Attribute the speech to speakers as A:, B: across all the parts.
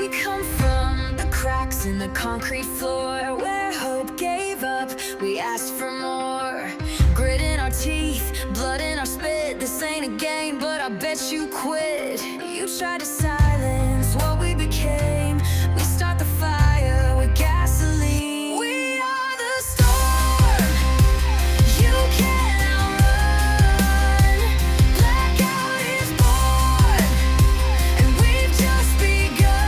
A: We come from the cracks in the concrete floor, where hope gave up, we asked for more. Grit in our teeth, blood in our spit. This ain't a game, but I bet you quit. You tried to silence what we became. We start the fire with gasoline. We are the storm, you can't outrun. Blackout is born, and we've just begun.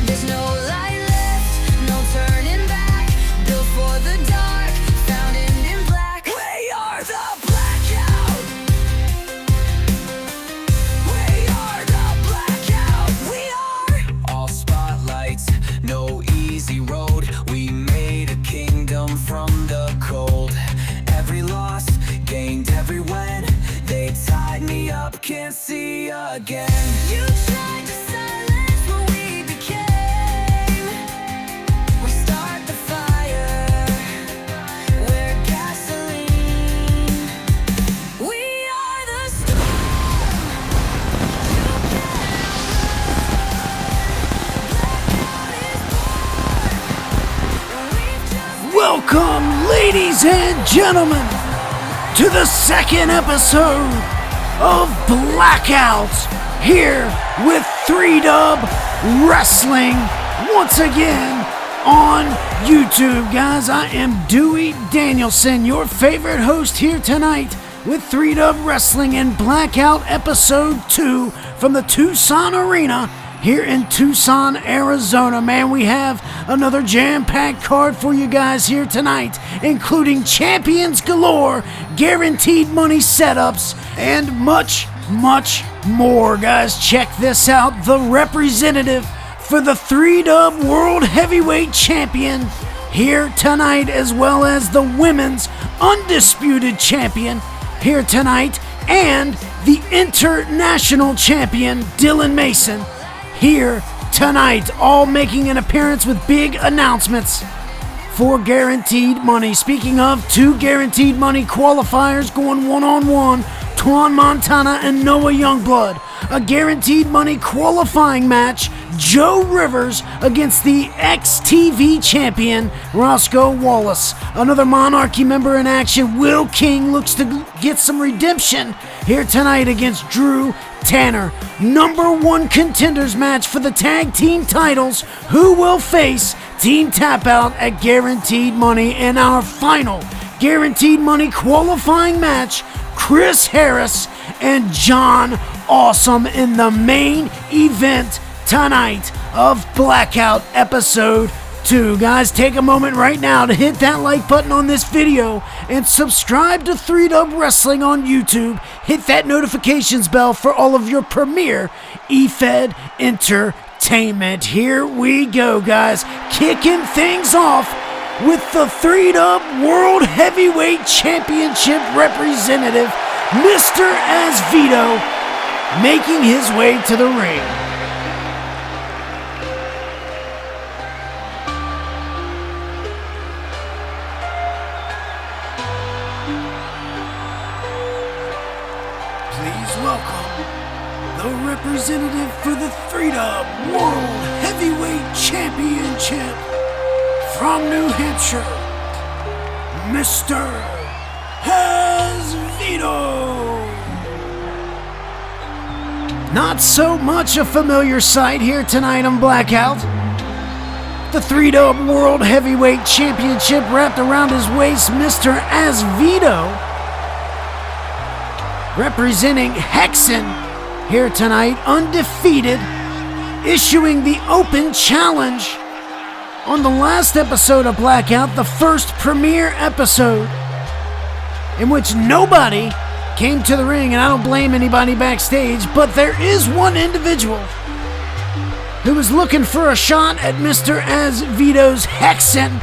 A: There's no light left, no turning back. Built for the dark, found in black. We are the blackout. We are the blackout. We are
B: all spotlights, no easy road. We made a kingdom from the cold. Every loss, gained every win. They tied me up, can't see again.
A: You tried to silence what we became. We start the fire, we're gasoline. We are the storm, you can't outrun. Blackout is born, and we've just
C: Welcome, ladies and gentlemen, to the second episode of Blackout, here with 3Dub Wrestling once again on YouTube. Guys, I am Dewey Danielson, your favorite host here tonight with 3Dub Wrestling in Blackout Episode 2 from the Tucson Arena here in Tucson, Arizona. Man, we have another jam-packed card for you guys here tonight, including champions galore, guaranteed money setups, and much, much more. Guys, check this out. The representative for the 3Dub World Heavyweight Champion here tonight, as well as the Women's Undisputed Champion here tonight, and the International Champion, Dylan Mason, here tonight, all making an appearance with big announcements for guaranteed money. Speaking of, two guaranteed money qualifiers going one-on-one, Twan Montana and Noah Youngblood. A guaranteed money qualifying match, Joe Rivers against the ex-TV champion, Roscoe Wallace. Another Monarchy member in action, Will King, looks to get some redemption here tonight against Drew Tanner. Number one contenders match for the tag team titles. Who will face Team Tap Out at Guaranteed Money? And our final Guaranteed Money qualifying match, Chris Harris and John Awesome in the main event tonight of Blackout Episode 2. Guys, take a moment right now to hit that like button on this video and subscribe to 3Dub Wrestling on YouTube. Hit that notifications bell for all of your premier Efed entertainment. Here we go, guys. Kicking things off with the 3Dub World Heavyweight Championship representative, Mr. Azevedo, making his way to the ring. The representative for the 3Dub World Heavyweight Championship from New Hampshire, Mr. Azevedo. Not so much a familiar sight here tonight on Blackout. The 3Dub World Heavyweight Championship wrapped around his waist, Mr. Azevedo, representing Hexen here tonight, undefeated, issuing the open challenge on the last episode of Blackout, the first premiere episode in which nobody came to the ring, and I don't blame anybody backstage, but there is one individual who was looking for a shot at Mr. Azevedo's Hexen,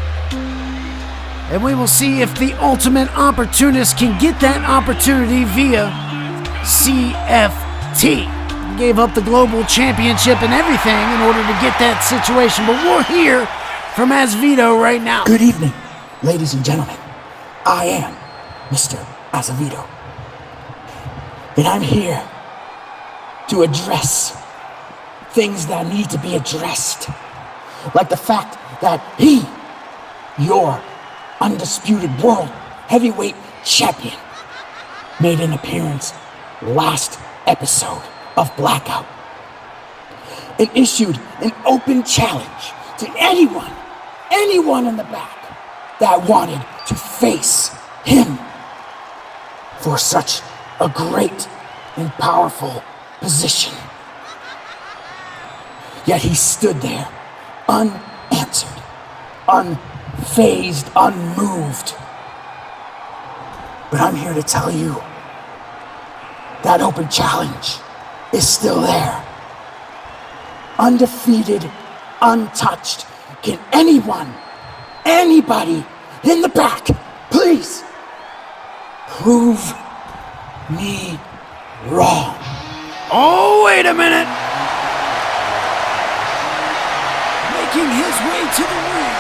C: and we will see if the ultimate opportunist can get that opportunity via CFT. Gave up the global championship and everything in order to get that situation, but we'll hear from Azevedo right now.
D: Good evening, ladies and gentlemen. I am Mr. Azevedo, and I'm here to address things that need to be addressed. Like the fact that he, your undisputed world heavyweight champion, made an appearance last episode of Blackout and issued an open challenge to anyone in the back that wanted to face him for such a great and powerful position. Yet he stood there, unanswered, unfazed, unmoved. But I'm here to tell you that open challenge is still there. Undefeated, untouched. Can anybody in the back, please prove me wrong?
C: Oh, wait a minute! Making his way to the ring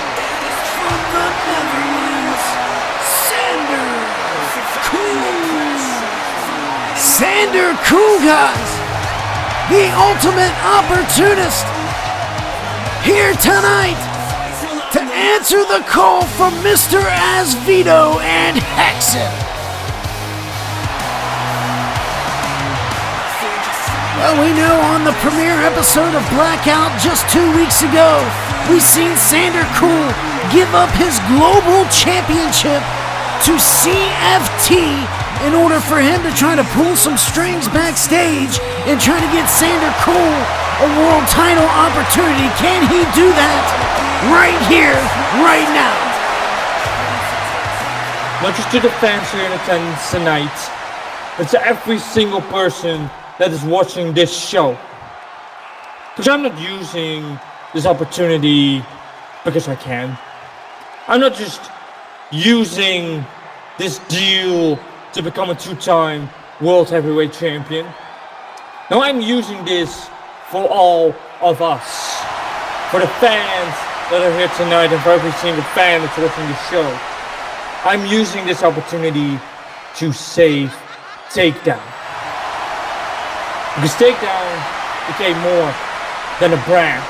C: from the Netherlands, Sander Koolhaas, the ultimate opportunist, here tonight to answer the call from Mr. Azevedo and Efed. Well, we know on the premiere episode of Blackout just 2 weeks ago, we seen Sander Kool give up his global championship to CFT in order for him to try to pull some strings backstage and try to get Sander Kool a world title opportunity. Can he do that right here, right now?
E: Not just to the fans here in attendance tonight, but to every single person that is watching this show. Because I'm not using this opportunity because I can. I'm not just using this deal to become a 2-time World Heavyweight Champion. No, I'm using this for all of us. For the fans that are here tonight and for every single fan that's watching the show. I'm using this opportunity to save Takedown. Because Takedown became more than a brand.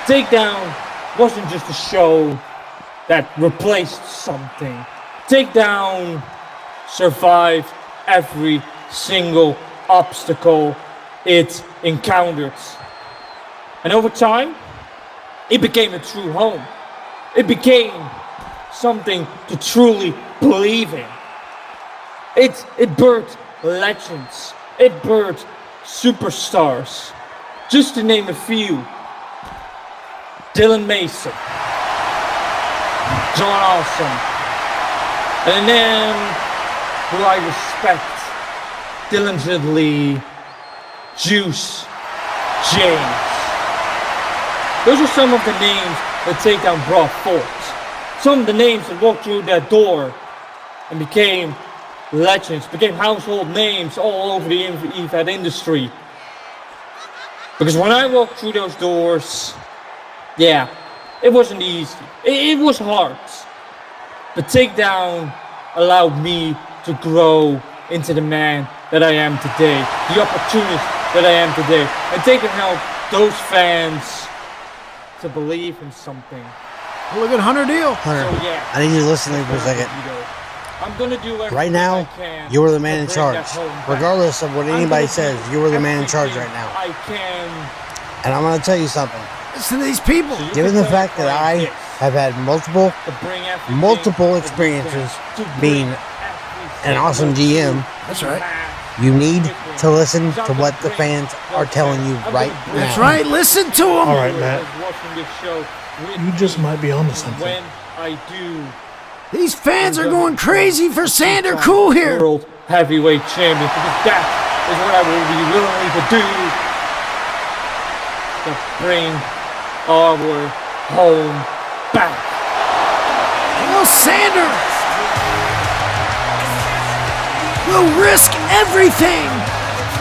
E: Takedown wasn't just a show that replaced something. Takedown survived every single obstacle it encountered. And over time, it became a true home. It became something to truly believe in. It birthed legends. It birthed superstars. Just to name a few. Dylan Mason, John Awesome, and then who I respect diligently, Juice James. Those are some of the names that Takedown brought forth. Some of the names that walked through that door and became legends, became household names all over the Efed industry. Because when I walked through those doors, yeah, it wasn't easy. It was hard. But Takedown allowed me to grow into the man that I am today, the opportunist that I am today. And Takedown helped those fans to believe in something.
C: Look at Hunter Deal.
F: Hunter,
E: So, yeah,
F: I need you to listen to me for a second.
E: I'm gonna do everything
F: Right now,
E: I can
F: you are the man
E: to
F: in
E: bring
F: charge.
E: that home back.
F: Regardless of what
E: I'm
F: anybody
E: gonna
F: says,
E: do
F: you are the man in charge
E: everything
F: right now.
E: I can.
F: And I'm going to tell you something.
C: Listen to these people.
E: So you
F: Given
E: can
F: the
E: play
F: fact that I
E: this
F: have had multiple
E: to bring everything
F: multiple
E: that you
F: experiences
E: can, to
F: being
E: bring
F: an awesome GM,
C: That's right.
F: you need to listen to what the fans are telling you right now.
C: That's right. Listen to them.
G: All right, Matt. You just might be onto something.
E: When I do
C: These fans are going crazy for Sander Kool here.
E: World Heavyweight Champion, because that is what I will be willing to do to bring our home back.
C: Well, Sander will risk everything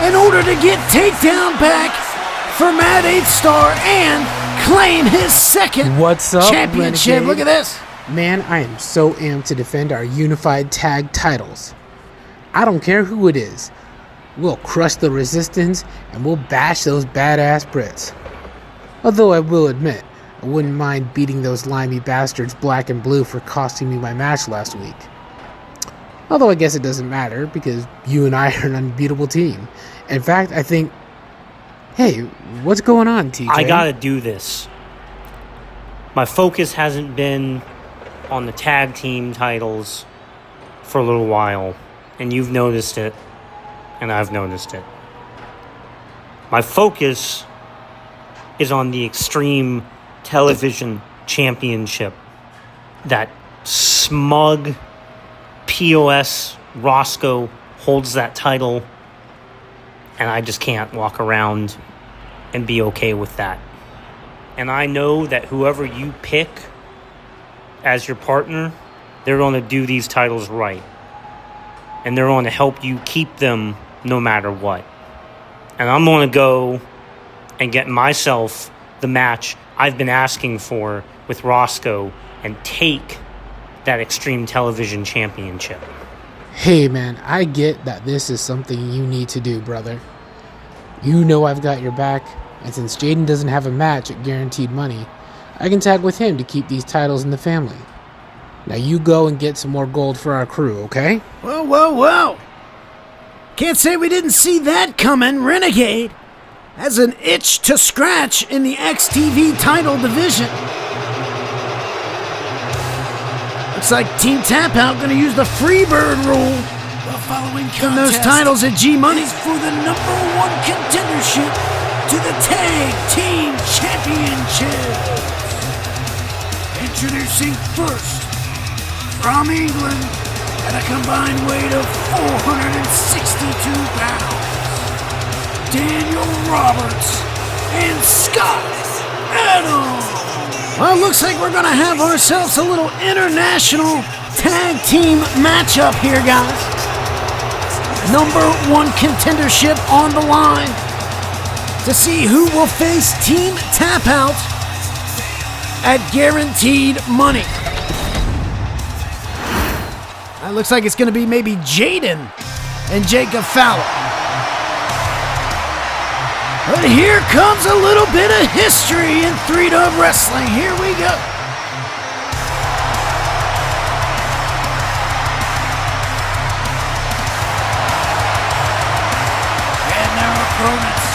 C: in order to get Takedown back for Mad 8 Star and claim his second
H: What's up,
C: championship.
H: Renegade?
C: Look at this.
H: Man, I am so amped to defend our unified tag titles. I don't care who it is. We'll crush the Resistance and we'll bash those badass Britts. Although I will admit, I wouldn't mind beating those limey bastards Black and Blue for costing me my match last week. Although I guess it doesn't matter because you and I are an unbeatable team. In fact, I think... Hey, what's going on, TJ?
I: I gotta do this. My focus hasn't been on the tag team titles for a little while, and you've noticed it, and I've noticed it. My focus is on the Extreme Television Championship. That smug POS Roscoe holds that title, and I just can't walk around and be okay with that. And I know that whoever you pick as your partner, they're going to do these titles right. And they're going to help you keep them no matter what. And I'm going to go and get myself the match I've been asking for with Roscoe and take that Extreme Television Championship.
H: Hey man, I get that this is something you need to do, brother. You know I've got your back, and since Jayden doesn't have a match at guaranteed money, I can tag with him to keep these titles in the family. Now you go and get some more gold for our crew, okay?
C: Whoa. Can't say we didn't see that coming. Renegade has an itch to scratch in the XTV title division. Looks like Team Tap Out gonna use the Freebird rule. The following contest those titles at G Money is for the #1 contendership to the Tag Team Championship. Introducing first, from England, at a combined weight of 462 pounds, Daniel Roberts and Scott Adams. Well, looks like we're going to have ourselves a little international tag team matchup here, guys. #1 contendership on the line to see who will face Team Tap Out at guaranteed money. It looks like it's going to be maybe Jayden and Jacob Fowler. But here comes a little bit of history in 3-Dub Wrestling. Here we go. And their opponents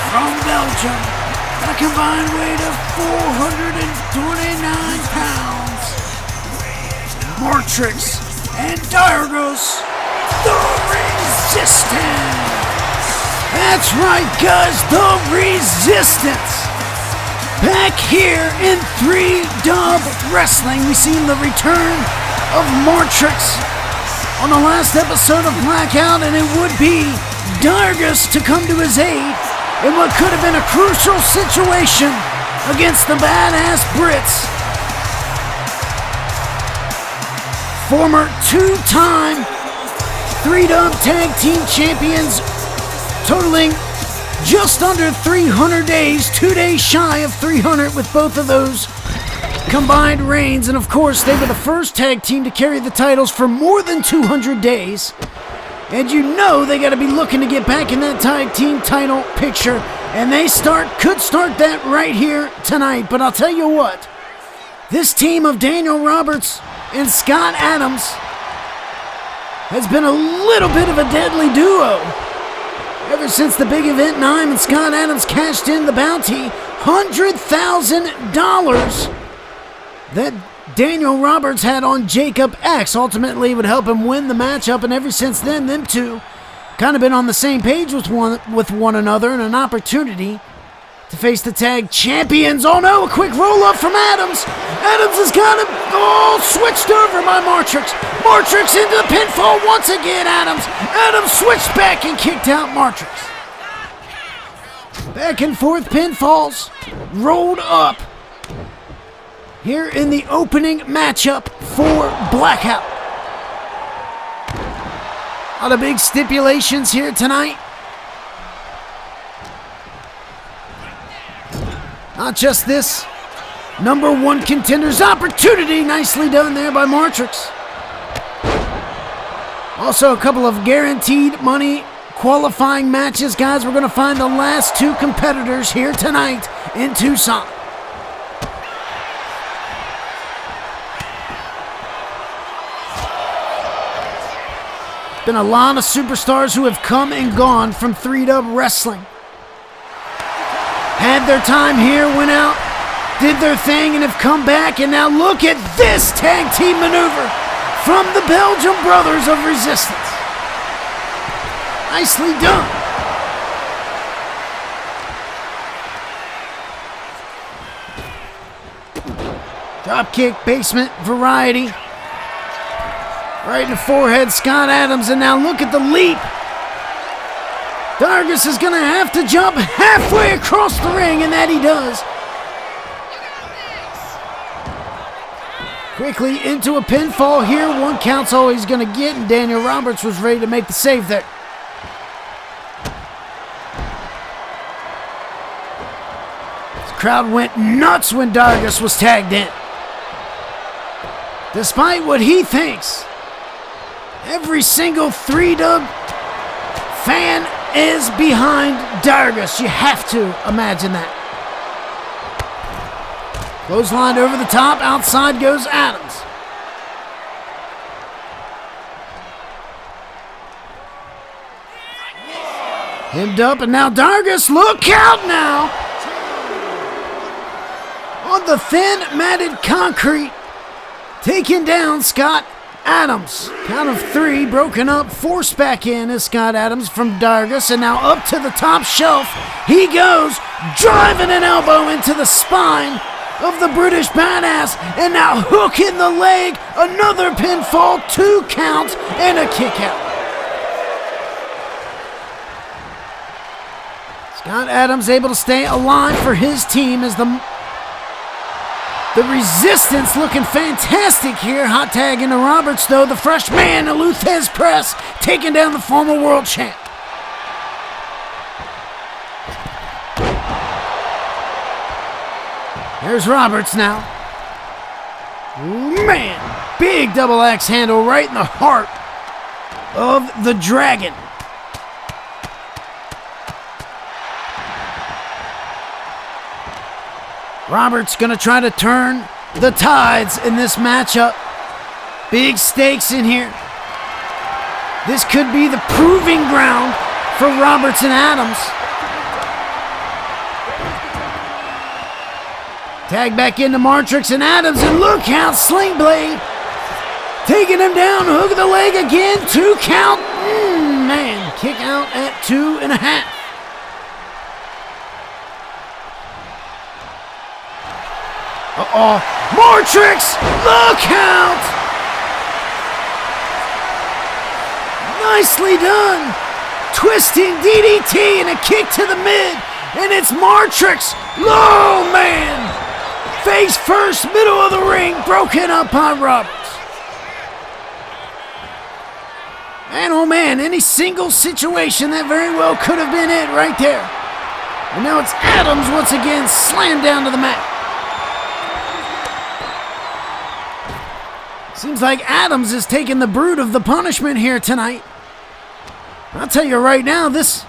C: from Belgium at a combined weight of 429 pounds, Martrix and Diargos, the Resistance. That's right, guys, the Resistance. Back here in 3-Dub Wrestling, we've seen the return of Martrix on the last episode of Blackout, and it would be Diargos to come to his aid in what could have been a crucial situation against the badass Britts. Former two-time 3-Dub Tag Team Champions, totaling just under 300 days, 2 days shy of 300 with both of those combined reigns. And of course, they were the first tag team to carry the titles for more than 200 days. And you know they got to be looking to get back in that tag team title picture. And they could start that right here tonight. But I'll tell you what, this team of Daniel Roberts and Scott Adams has been a little bit of a deadly duo. Ever since the big event 9 and Scott Adams cashed in the bounty, $100,000 that Daniel Roberts had on Jacob X. Ultimately would help him win the matchup, and ever since then, them two kind of been on the same page with one another, and an opportunity to face the tag champions. Oh no, a quick roll up from Adams. Adams has got him switched over by Martrix. Martrix into the pinfall once again. Adams switched back and kicked out Martrix. Back and forth pinfalls rolled up here in the opening matchup for Blackout. A lot of big stipulations here tonight. Not just this #1 contender's opportunity. Nicely done there by Martrix. Also a couple of guaranteed money qualifying matches, guys. We're going to find the last two competitors here tonight in Tucson. Been a lot of superstars who have come and gone from 3Dub Wrestling. Had their time here, went out, did their thing, and have come back. And now look at this tag team maneuver from the Belgian Brothers of Resistance. Nicely done. Dropkick, basement variety. Right in the forehead, Scott Adams, and now look at the leap. Dargus is going to have to jump halfway across the ring, and that he does. Quickly into a pinfall here. One count's all he's going to get, and Daniel Roberts was ready to make the save there. The crowd went nuts when Dargus was tagged in. Despite what he thinks, every single 3Dub fan is behind Dargus. You have to imagine that. Clothesline over the top. Outside goes Adams. Hemmed up, and now Dargus. Look out now. On the thin matted concrete. Taking down Scott Adams. Count of three, broken up, forced back in is Scott Adams from Dargus, and now up to the top shelf he goes, driving an elbow into the spine of the British Badass, and now hooking the leg, another pinfall, 2 counts, and a kick out. Scott Adams able to stay alive for his team as the Resistance looking fantastic here. Hot tag into Roberts, though. The fresh man, the Luthez press, taking down the former world champ. There's Roberts now. Man, big double axe handle right in the heart of the Dragon. Roberts gonna try to turn the tides in this matchup. Big stakes in here. This could be the proving ground for Roberts and Adams. Tag back into Martrix and Adams, and look out, Sling Blade. Taking him down, hook of the leg again, 2 count. Man, kick out at 2.5. Uh-oh. Martrix! Look out! Nicely done! Twisting DDT and a kick to the mid. And it's Martrix! Oh, man! Face first, middle of the ring, broken up by Roberts. And oh man, any single situation, that very well could have been it right there. And now it's Adams once again, slammed down to the mat. Seems like Adams is taking the brunt of the punishment here tonight. I'll tell you right now, this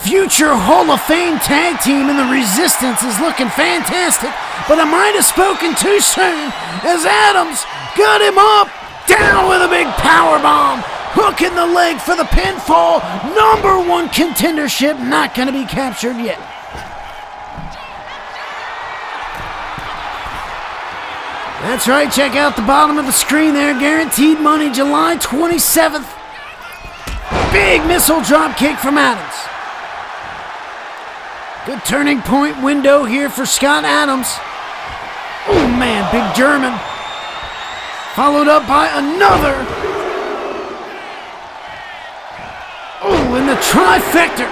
C: future Hall of Fame tag team in the Resistance is looking fantastic, but I might have spoken too soon as Adams got him up, down with a big power bomb, hooking the leg for the pinfall. #1 contendership not going to be captured yet. That's right, check out the bottom of the screen there. Guaranteed money, July 27th. Big missile drop kick from Adams. Good turning point window here for Scott Adams. Oh man, big German. Followed up by another. Oh, and the trifecta.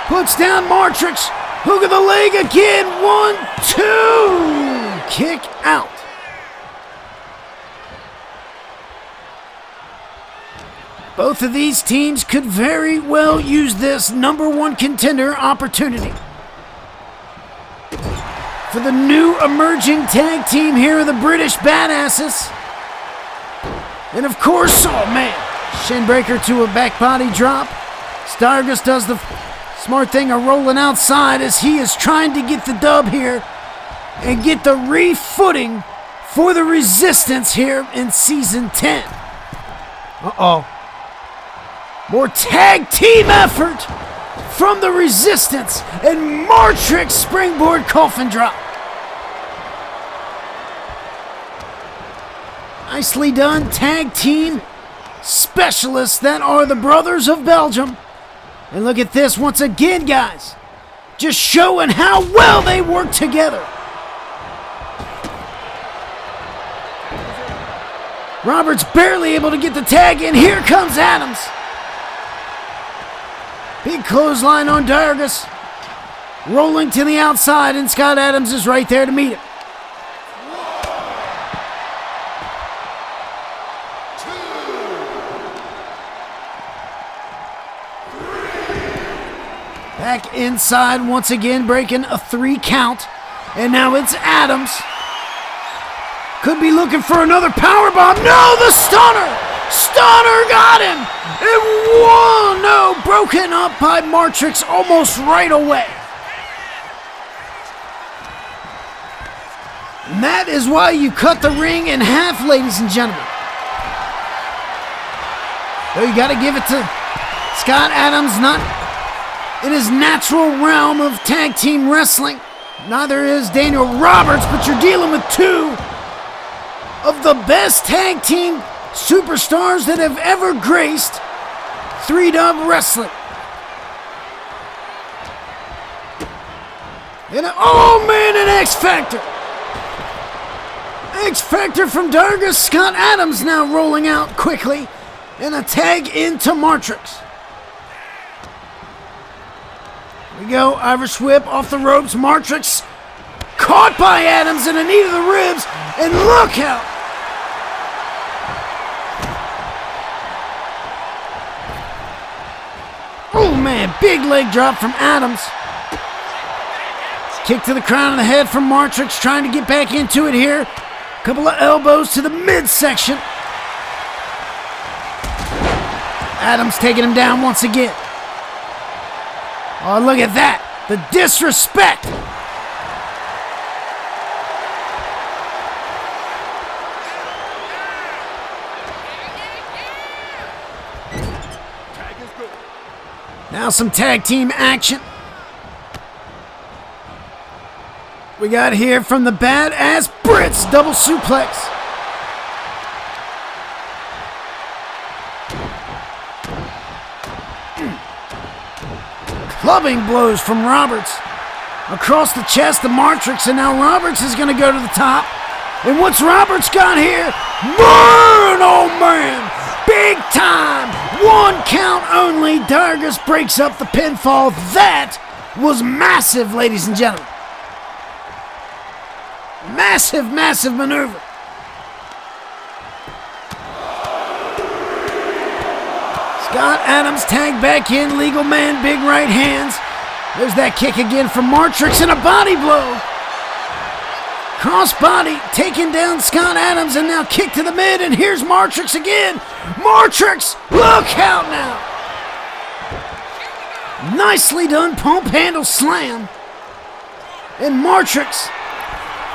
C: Puts down Martrix. Hook of the leg again. 1, 2. Kick out. Both of these teams could very well use this #1 contender opportunity. For the new emerging tag team here are the British Badasses. And of course, oh man, Shin breaker to a back body drop. Stargus does the smart thing of rolling outside as he is trying to get the dub here and get the re-footing for the Resistance here in Season 10. Uh-oh. More tag team effort from the Resistance, and Martrix springboard coffin drop. Nicely done, tag team specialists that are the Brothers of Belgium. And look at this once again, guys. Just showing how well they work together. Roberts barely able to get the tag in. Here comes Adams. Big clothesline on Dargus. Rolling to the outside, and Scott Adams is right there to meet him. Back inside once again, breaking a 3 count. And now it's Adams. Could be looking for another powerbomb. No, the stunner! Stunner got him! And whoa, no, broken up by Martrix almost right away. And that is why you cut the ring in half, ladies and gentlemen. So you got to give it to Scott Adams, not in his natural realm of tag team wrestling. Neither is Daniel Roberts, but you're dealing with two of the best tag team superstars that have ever graced 3-Dub Wrestling. And oh man, an X Factor! X Factor from Dargus. Scott Adams now rolling out quickly. And a tag into Martrix. Here we go, Irish whip off the ropes. Martrix caught by Adams in a knee to the ribs. And look out! Oh man, big leg drop from Adams. Kick to the crown of the head from Martrix, trying to get back into it here. Couple of elbows to the midsection. Adams taking him down once again. Oh, look at that. The disrespect. Now some tag team action. We got here from the badass Britts, double suplex. Clubbing blows from Roberts. Across the chest to Martrix, and now Roberts is going to go to the top. And what's Roberts got here? Man, oh man! Big time! 1 count only. Dargus breaks up the pinfall. That was massive, ladies and gentlemen. Massive, massive maneuver. Scott Adams tagged back in. Legal man, big right hands. There's that kick again from Martrix and a body blow. Crossbody taking down Scott Adams, and now kick to the mid, and here's Martrix again. Martrix, look out now. Nicely done pump handle slam. And Martrix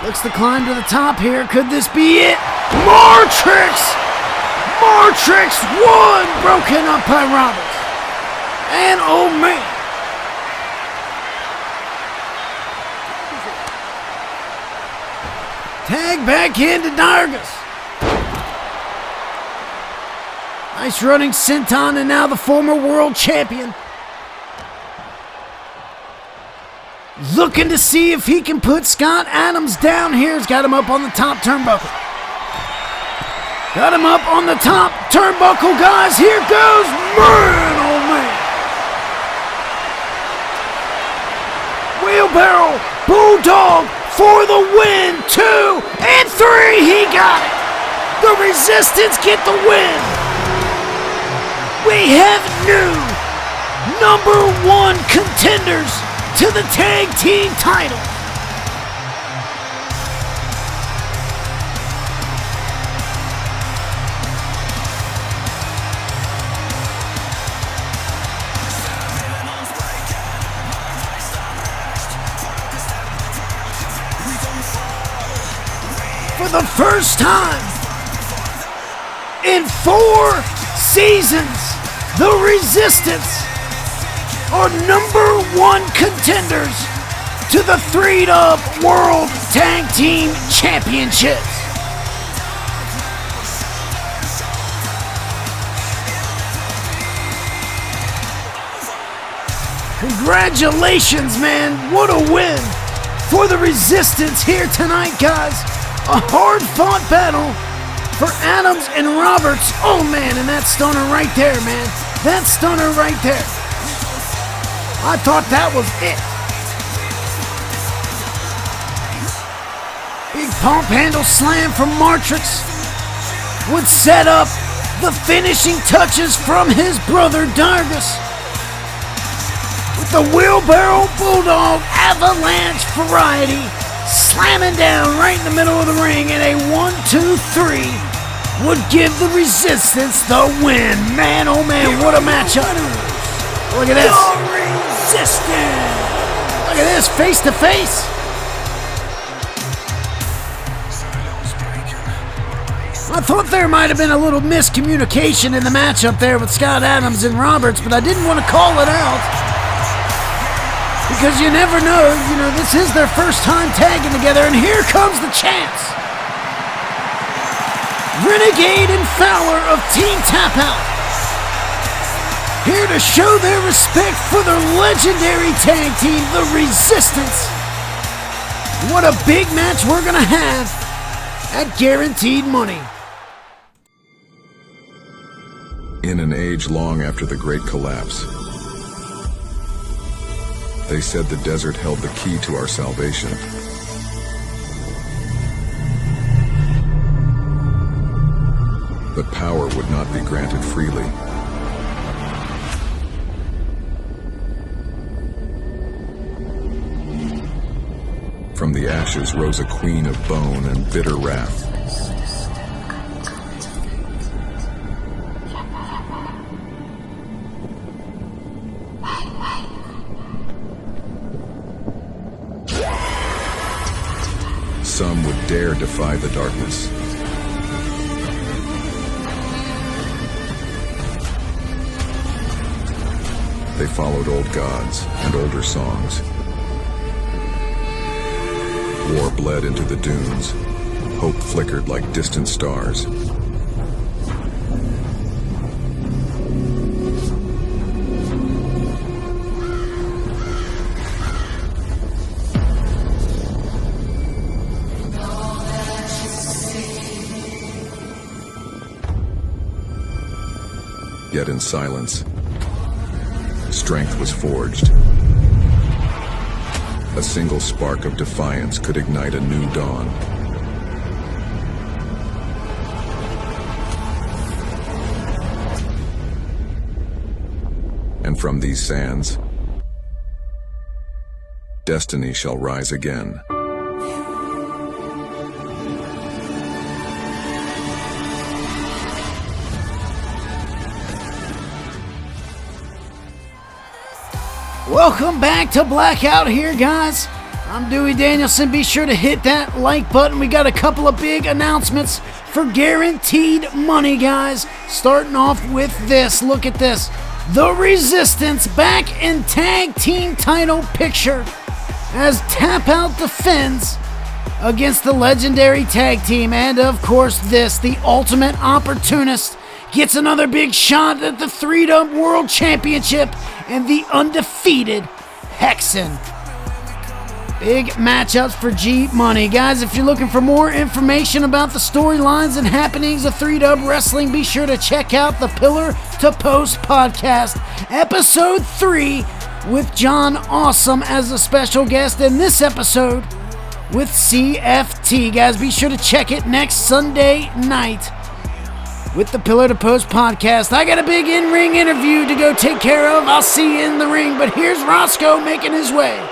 C: looks to climb to the top here. Could this be it? Martrix! Martrix won! Broken up by Roberts. And oh man. Tag back into Dargus. Nice running senton, and now the former world champion looking to see if he can put Scott Adams down here. He's got him up on the top turnbuckle. Got him up on the top turnbuckle, guys. Here goes. Man, oh man. Wheelbarrow, Bulldog for the win. 2 and 3. He got it. The Resistance get the win. We have new #1 contenders to the tag team title. the first time in 4 seasons, the Resistance are #1 contenders to the 3-Dub World Tag Team Championships. Congratulations, man. What a win for the Resistance here tonight, guys. A hard-fought battle for Adams and Roberts. Oh, man, and that stunner right there, man. That stunner right there. I thought that was it. Big pump handle slam from Matrix would set up the finishing touches from his brother Dargus. With the wheelbarrow bulldog avalanche variety slamming down right in the middle of the ring, and a 1-2-3 would give the Resistance the win. Man, oh man, what a matchup. Look at this. The Resistance. Look at this, face to face. I thought there might have been a little miscommunication in the matchup there with Scott Adams and Roberts, but I didn't want to call it out because you never know. You know, this is their first time tagging together, and here comes the chance. Renegade and Fowler of Team Tap Out, here to show their respect for their legendary tag team, the Resistance. What a big match we're going to have at Guaranteed Money.
J: In an age long after the Great Collapse, they said the desert held the key to our salvation. But power would not be granted freely. From the ashes rose a queen of bone and bitter wrath. Some would dare defy the darkness. They followed old gods and older songs. War bled into the dunes. Hope flickered like distant stars. Yet in silence, strength was forged. A single spark of defiance could ignite a new dawn. And from these sands, destiny shall rise again.
C: Welcome back to Blackout here, guys. I'm Dewey Danielson. Be sure to hit that like button. We got a couple of big announcements for Guaranteed Money, guys. Starting off with this. Look at this. The Resistance back in tag team title picture as Tap Out defends against the legendary tag team. And of course this, the Ultimate Opportunist, gets another big shot at the 3-Dub World Championship and the undefeated Hexen. Big matchups for G Money. Guys, if you're looking for more information about the storylines and happenings of 3-Dub Wrestling, be sure to check out the Pillar to Post podcast, episode 3, with John Awesome as a special guest, and this episode with CFT. Guys, be sure to check it next Sunday night with the Pillar to Post podcast. I got a big in-ring interview to go take care of. I'll see you in the ring, but here's Roscoe making his way.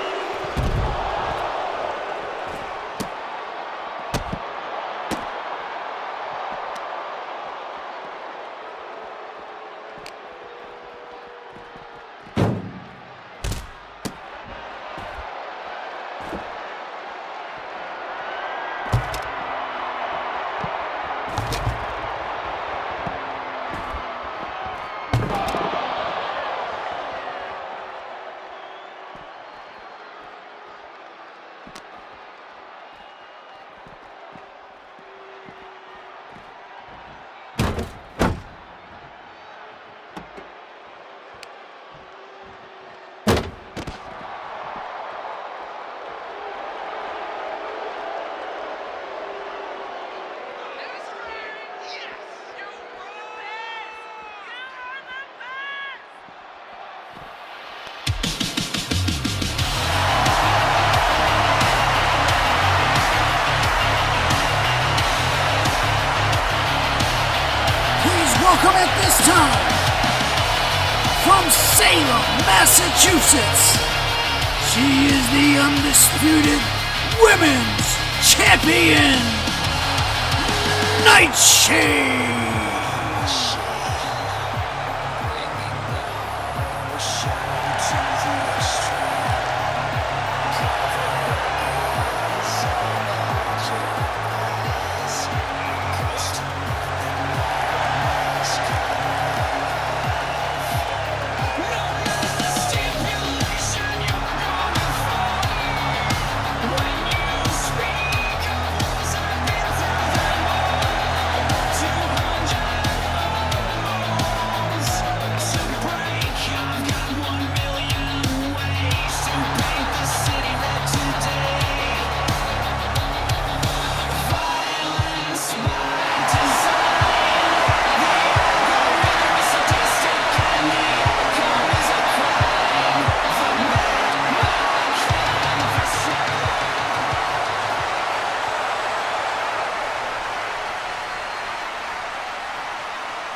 C: welcome at this time, from Salem, Massachusetts, she is the undisputed Women's Champion, Nightshade.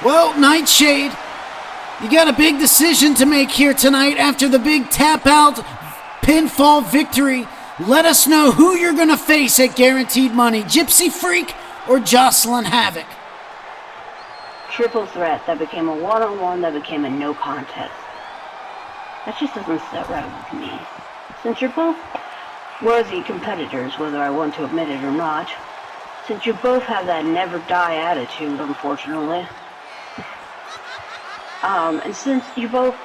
C: Well, Nightshade, you got a big decision to make here tonight after the big tap-out pinfall victory. Let us know who you're going to face at Guaranteed Money, Gypsy Freak or Jocelyn Havoc.
K: Triple threat that became a one-on-one that became a no contest. That just doesn't sit right with me. Since you're both worthy competitors, whether I want to admit it or not, since you both have that never die attitude, unfortunately, and since you both,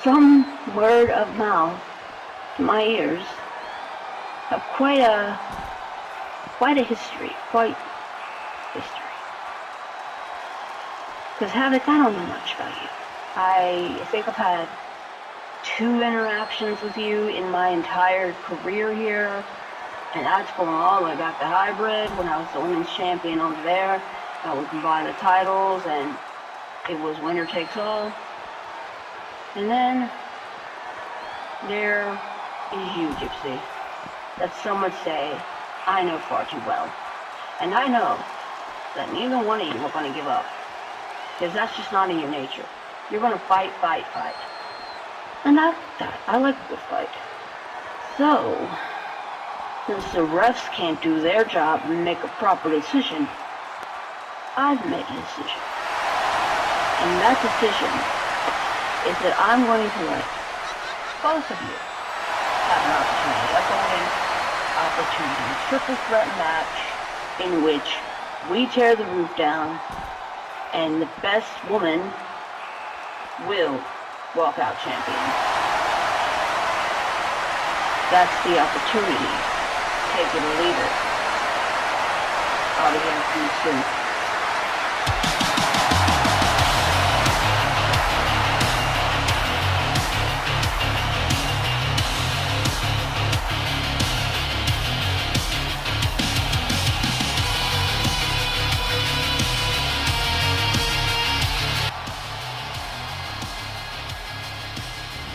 K: from word of mouth to my ears, have quite a history. Because Havoc, I don't know much about you. I think I've had 2 interactions with you in my entire career here, and that's going all the way back to Hybrid when I was the women's champion over there. I would combine the titles, and it was winner takes all. And then there is you, Gypsy, that some would say I know far too well. And I know that neither one of you are going to give up, because that's just not in your nature. You're going to fight. And I like that. I like a good fight. So, since the refs can't do their job and make a proper decision, I've made a decision. And that decision is that I'm going to let both of you have an opportunity, triple threat match in which we tear the roof down and the best woman will walk out champion. That's the opportunity. Take it or leave it. I'll be here for you soon.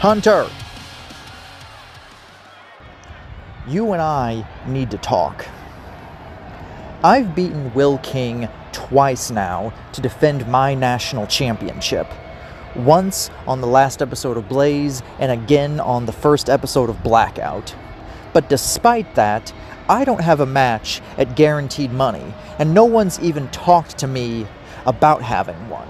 L: Hunter, you and I need to talk. I've beaten Will King twice now to defend my national championship. Once on the last episode of Blaze, and again on the first episode of Blackout. But despite that, I don't have a match at Guaranteed Money, and no one's even talked to me about having one.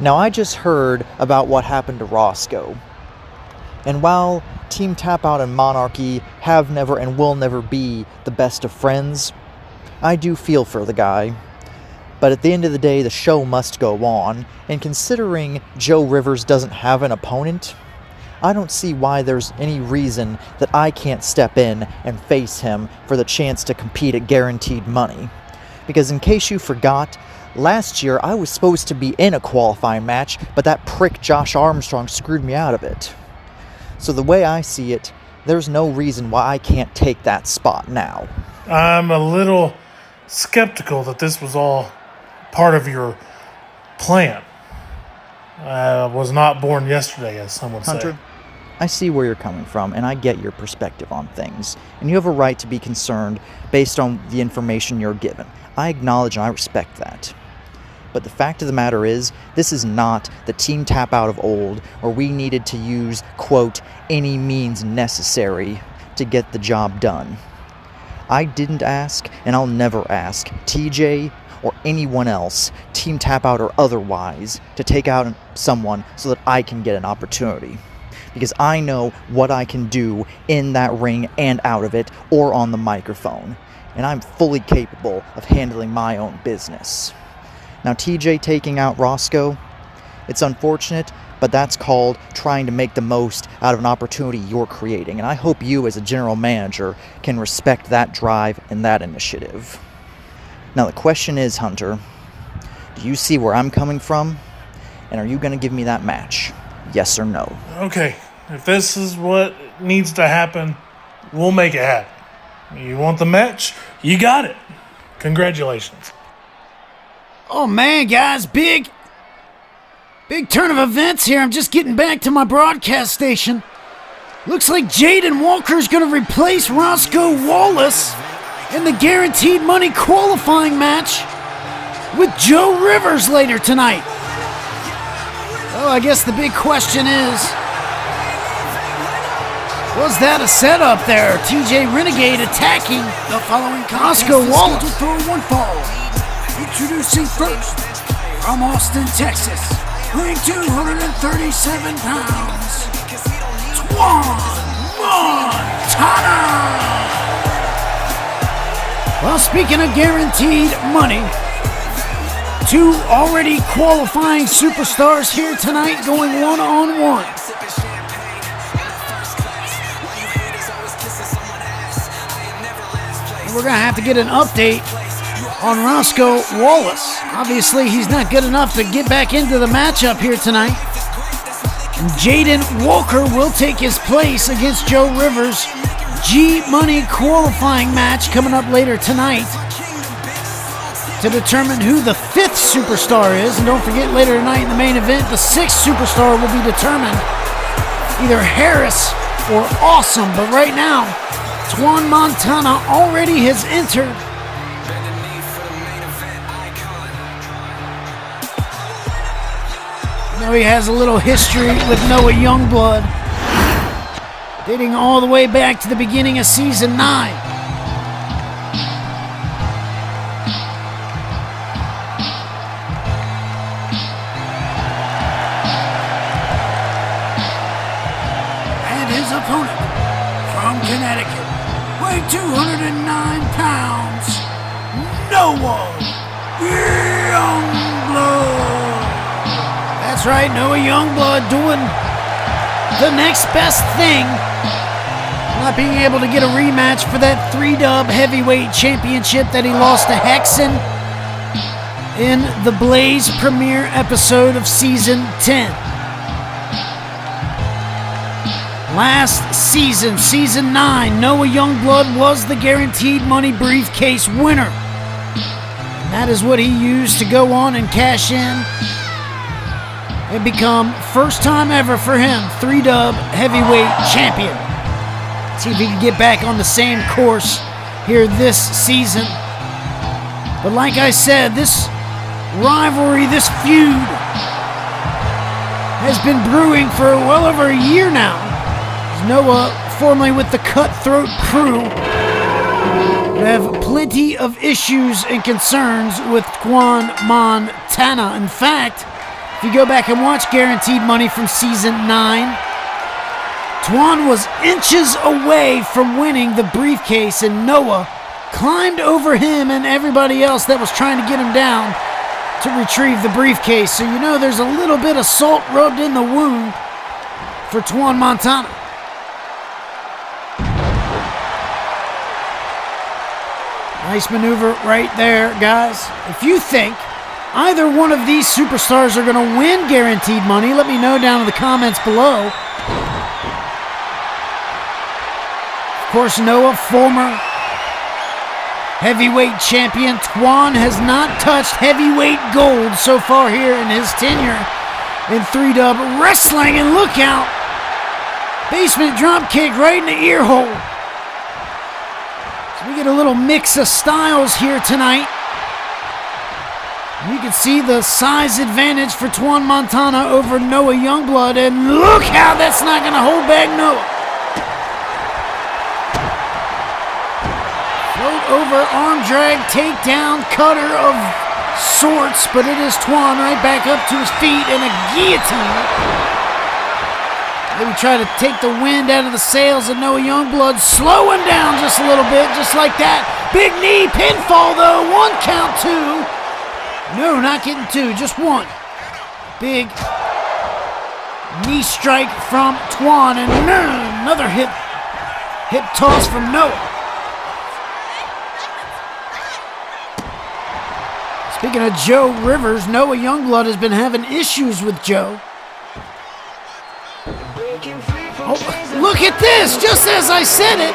L: Now, I just heard about what happened to Roscoe. And while Team Tap Out and Monarchy have never and will never be the best of friends, I do feel for the guy. But at the end of the day, the show must go on, and considering Joe Rivers doesn't have an opponent, I don't see why there's any reason that I can't step in and face him for the chance to compete at Guaranteed Money. Because in case you forgot, last year I was supposed to be in a qualifying match, but that prick Josh Armstrong screwed me out of it. So the way I see it, there's no reason why I can't take that spot now.
G: I'm a little skeptical that this was all part of your plan. I was not born yesterday, as some would
L: Hunter,
G: say.
L: I see where you're coming from, and I get your perspective on things. And you have a right to be concerned based on the information you're given. I acknowledge and I respect that. But the fact of the matter is, this is not the Team Tap Out of old, where we needed to use, quote, any means necessary to get the job done. I didn't ask, and I'll never ask, TJ or anyone else, Team Tap Out or otherwise, to take out someone so that I can get an opportunity. Because I know what I can do in that ring and out of it, or on the microphone. And I'm fully capable of handling my own business. Now, TJ taking out Roscoe, it's unfortunate, but that's called trying to make the most out of an opportunity you're creating. And I hope you, as a general manager, can respect that drive and that initiative. Now, the question is, Hunter, do you see where I'm coming from? And are you going to give me that match? Yes or no?
G: Okay, if this is what needs to happen, we'll make it happen. You want the match? You got it. Congratulations.
C: Oh man, guys, big turn of events here. I'm just getting back to my broadcast station. Looks like Jayden Walker's going to replace Roscoe Wallace in the Guaranteed Money qualifying match with Joe Rivers later tonight. Oh, I guess the big question is, was that a setup there? TJ Renegade attacking the following Roscoe Wallace. For one fall. Introducing first, from Austin, Texas, weighing 237 pounds, Twan Montana! Well, speaking of guaranteed money, two already qualifying superstars here tonight going one-on-one. And we're going to have to get an update on Roscoe Wallace. Obviously, he's not good enough to get back into the matchup here tonight. And Jayden Walker will take his place against Joe Rivers. G-Money qualifying match coming up later tonight to determine who the fifth superstar is. And don't forget, later tonight in the main event, the sixth superstar will be determined. Either Harris or Awesome. But right now, Twan Montana already has entered. Now he has a little history with Noah Youngblood, dating all the way back to the beginning of Season 9. And his opponent, from Connecticut, weighing 209 pounds, Noah Youngblood. That's right, Noah Youngblood doing the next best thing. Not being able to get a rematch for that 3-dub heavyweight championship that he lost to Hexen in the Blaze premiere episode of Season 10. Last season, Season 9, Noah Youngblood was the Guaranteed Money briefcase winner. And that is what he used to go on and cash in and become, first time ever for him, 3-dub heavyweight champion. See if he can get back on the same course here this season. But like I said, this rivalry, this feud, has been brewing for well over a year now. Noah, formerly with the Cutthroat Crew, would have plenty of issues and concerns with Twan Montana. In fact, if you go back and watch Guaranteed Money from Season 9, Twan was inches away from winning the briefcase, and Noah climbed over him and everybody else that was trying to get him down to retrieve the briefcase. So you know there's a little bit of salt rubbed in the wound for Twan Montana. Nice maneuver right there, guys. If you think either one of these superstars are going to win Guaranteed Money, let me know down in the comments below. Of course, Noah, former heavyweight champion. Twan has not touched heavyweight gold so far here in his tenure in 3-dub wrestling. And look out! Basement drop kick right in the ear hole. So we get a little mix of styles here tonight. You can see the size advantage for Twan Montana over Noah Youngblood, and look how that's not going to hold back Noah. Float over, arm drag, takedown, cutter of sorts, but it is Twan right back up to his feet and a guillotine. Maybe try to take the wind out of the sails of Noah Youngblood, slowing down just a little bit, just like that. Big knee, pinfall though, 1 count, 2. No, not getting 2, just 1. Big knee strike from Twan, and another hip toss from Noah. Speaking of Joe Rivers, Noah Youngblood has been having issues with Joe. Oh, look at this, just as I said it.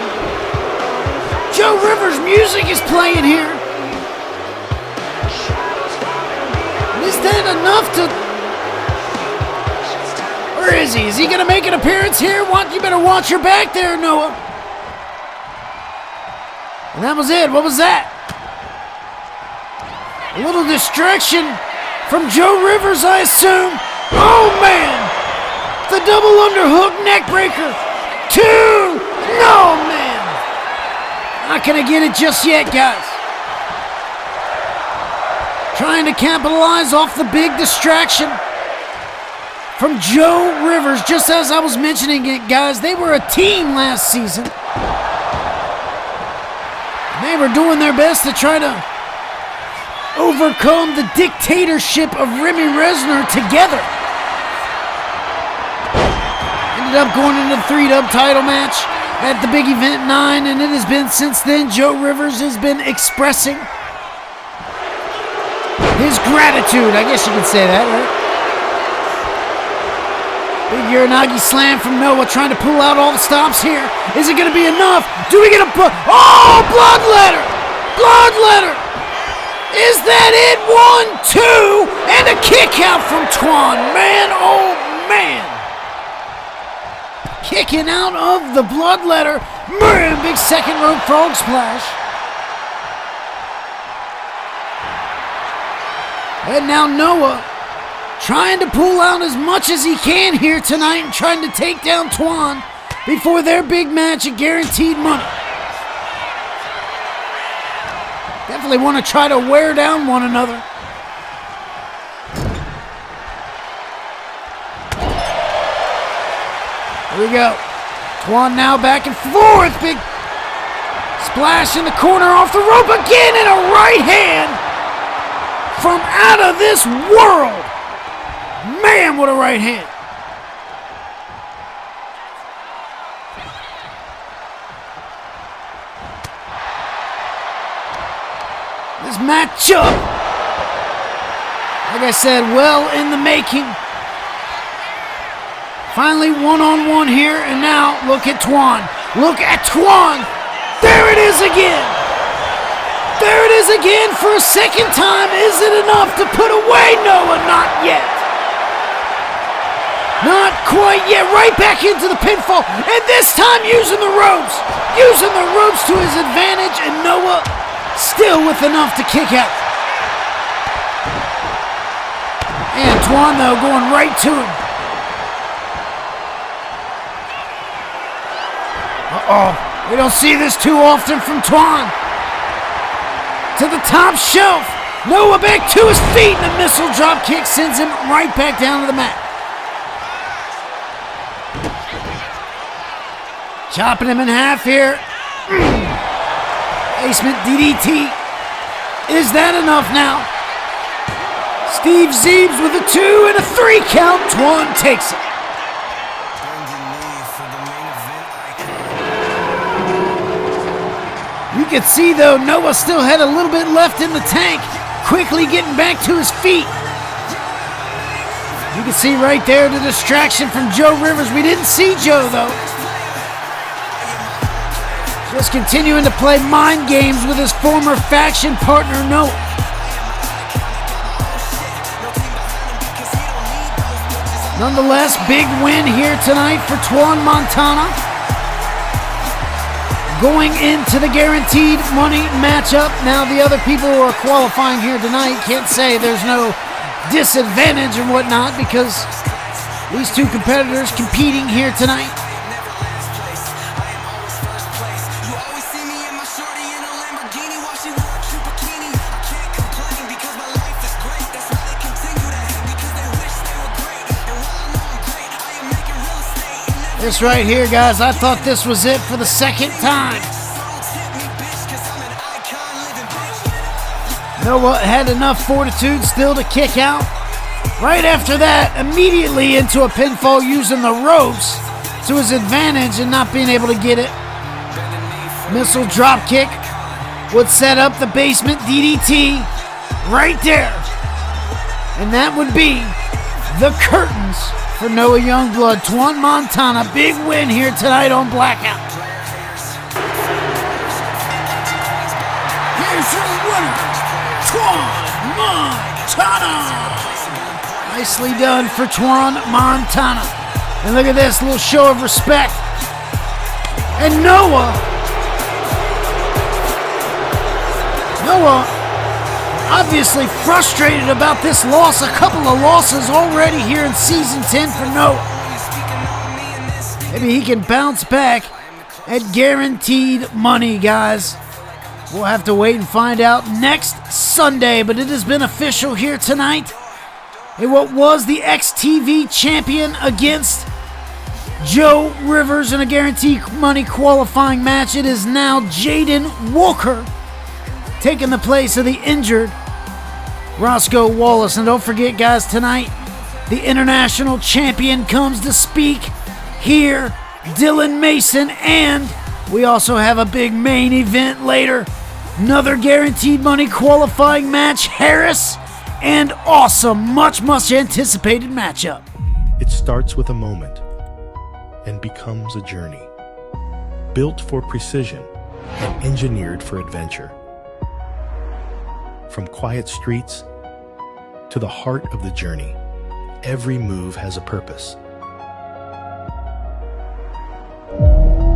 C: Joe Rivers' music is playing here. Is that enough to... Where is he? Is he going to make an appearance here? You better watch your back there, Noah. And that was it. What was that? A little distraction from Joe Rivers, I assume. Oh, man. The double underhook neck breaker. 2. No, man. Not going to get it just yet, guys. Trying to capitalize off the big distraction from Joe Rivers. Just as I was mentioning it, guys, they were a team last season. They were doing their best to try to overcome the dictatorship of Remy Resner together. Ended up going into the 3-dub title match at the big event 9, and it has been since then. Joe Rivers has been expressing his gratitude, I guess you could say that, right? Big Uranagi slam from Noah, trying to pull out all the stops here. Is it going to be enough? Do we get a... Oh, bloodletter! Bloodletter! Is that it? 1, 2, and a kick out from Twan. Man, oh man. Kicking out of the bloodletter. Man, big second rope frog splash. And now Noah trying to pull out as much as he can here tonight and trying to take down Twan before their big match at Guaranteed Money. Definitely want to try to wear down one another. Here we go. Twan now back and forth. Big splash in the corner off the rope again, and a right hand from out of this world. Man, what a right hand. This matchup, like I said, well in the making. Finally one-on-one here, and now look at Twan. Look at Twan. There it is again. There it is again for a second time. Is it enough to put away Noah? Not yet. Not quite yet. Right back into the pinfall. And this time using the ropes. Using the ropes to his advantage. And Noah still with enough to kick out. And Twan, though, going right to him. Uh-oh. We don't see this too often from Twan. To the top shelf. Noah back to his feet, and a missile drop kick sends him right back down to the mat. Chopping him in half here. Basement DDT. Is that enough now? Steve Zeebs with a 2 and a 3 count. Twan takes it. You could see, though, Noah still had a little bit left in the tank, quickly getting back to his feet. You can see right there the distraction from Joe Rivers. We didn't see Joe, though. Just continuing to play mind games with his former faction partner, Noah. Nonetheless, big win here tonight for Twan Montana. going into the guaranteed money matchup. Now the other people who are qualifying here tonight can't say there's no disadvantage and whatnot because these two competitors competing here tonight. This right here, guys, I thought this was it for the second time. Noah had enough fortitude still to kick out. Right after that, immediately into a pinfall using the ropes to his advantage and not being able to get it. Missile drop kick would set up the basement DDT right there. And that would be the curtains for Noah Youngblood. Twan Montana, big win here tonight on Blackout. Here's your winner, Twan Montana. Nicely done for Twan Montana. And look at this little show of respect. And Noah obviously frustrated about this loss. A couple of losses already here in Season 10 for Noah. Maybe he can bounce back at guaranteed money, guys. We'll have to wait and find out next Sunday, but it has been official here tonight. In what was the XTV champion against Joe Rivers in a guaranteed money qualifying match, it is now Jayden Walker taking the place of the injured Roscoe Wallace. And don't forget, guys, tonight the international champion comes to speak here, Dylan Mason, and we also have a big main event later. Another guaranteed money qualifying match, Harris and Awesome. Much anticipated matchup.
M: It starts with a moment and becomes a journey, built for precision and engineered for adventure. From quiet streets to the heart of the journey, every move has a purpose.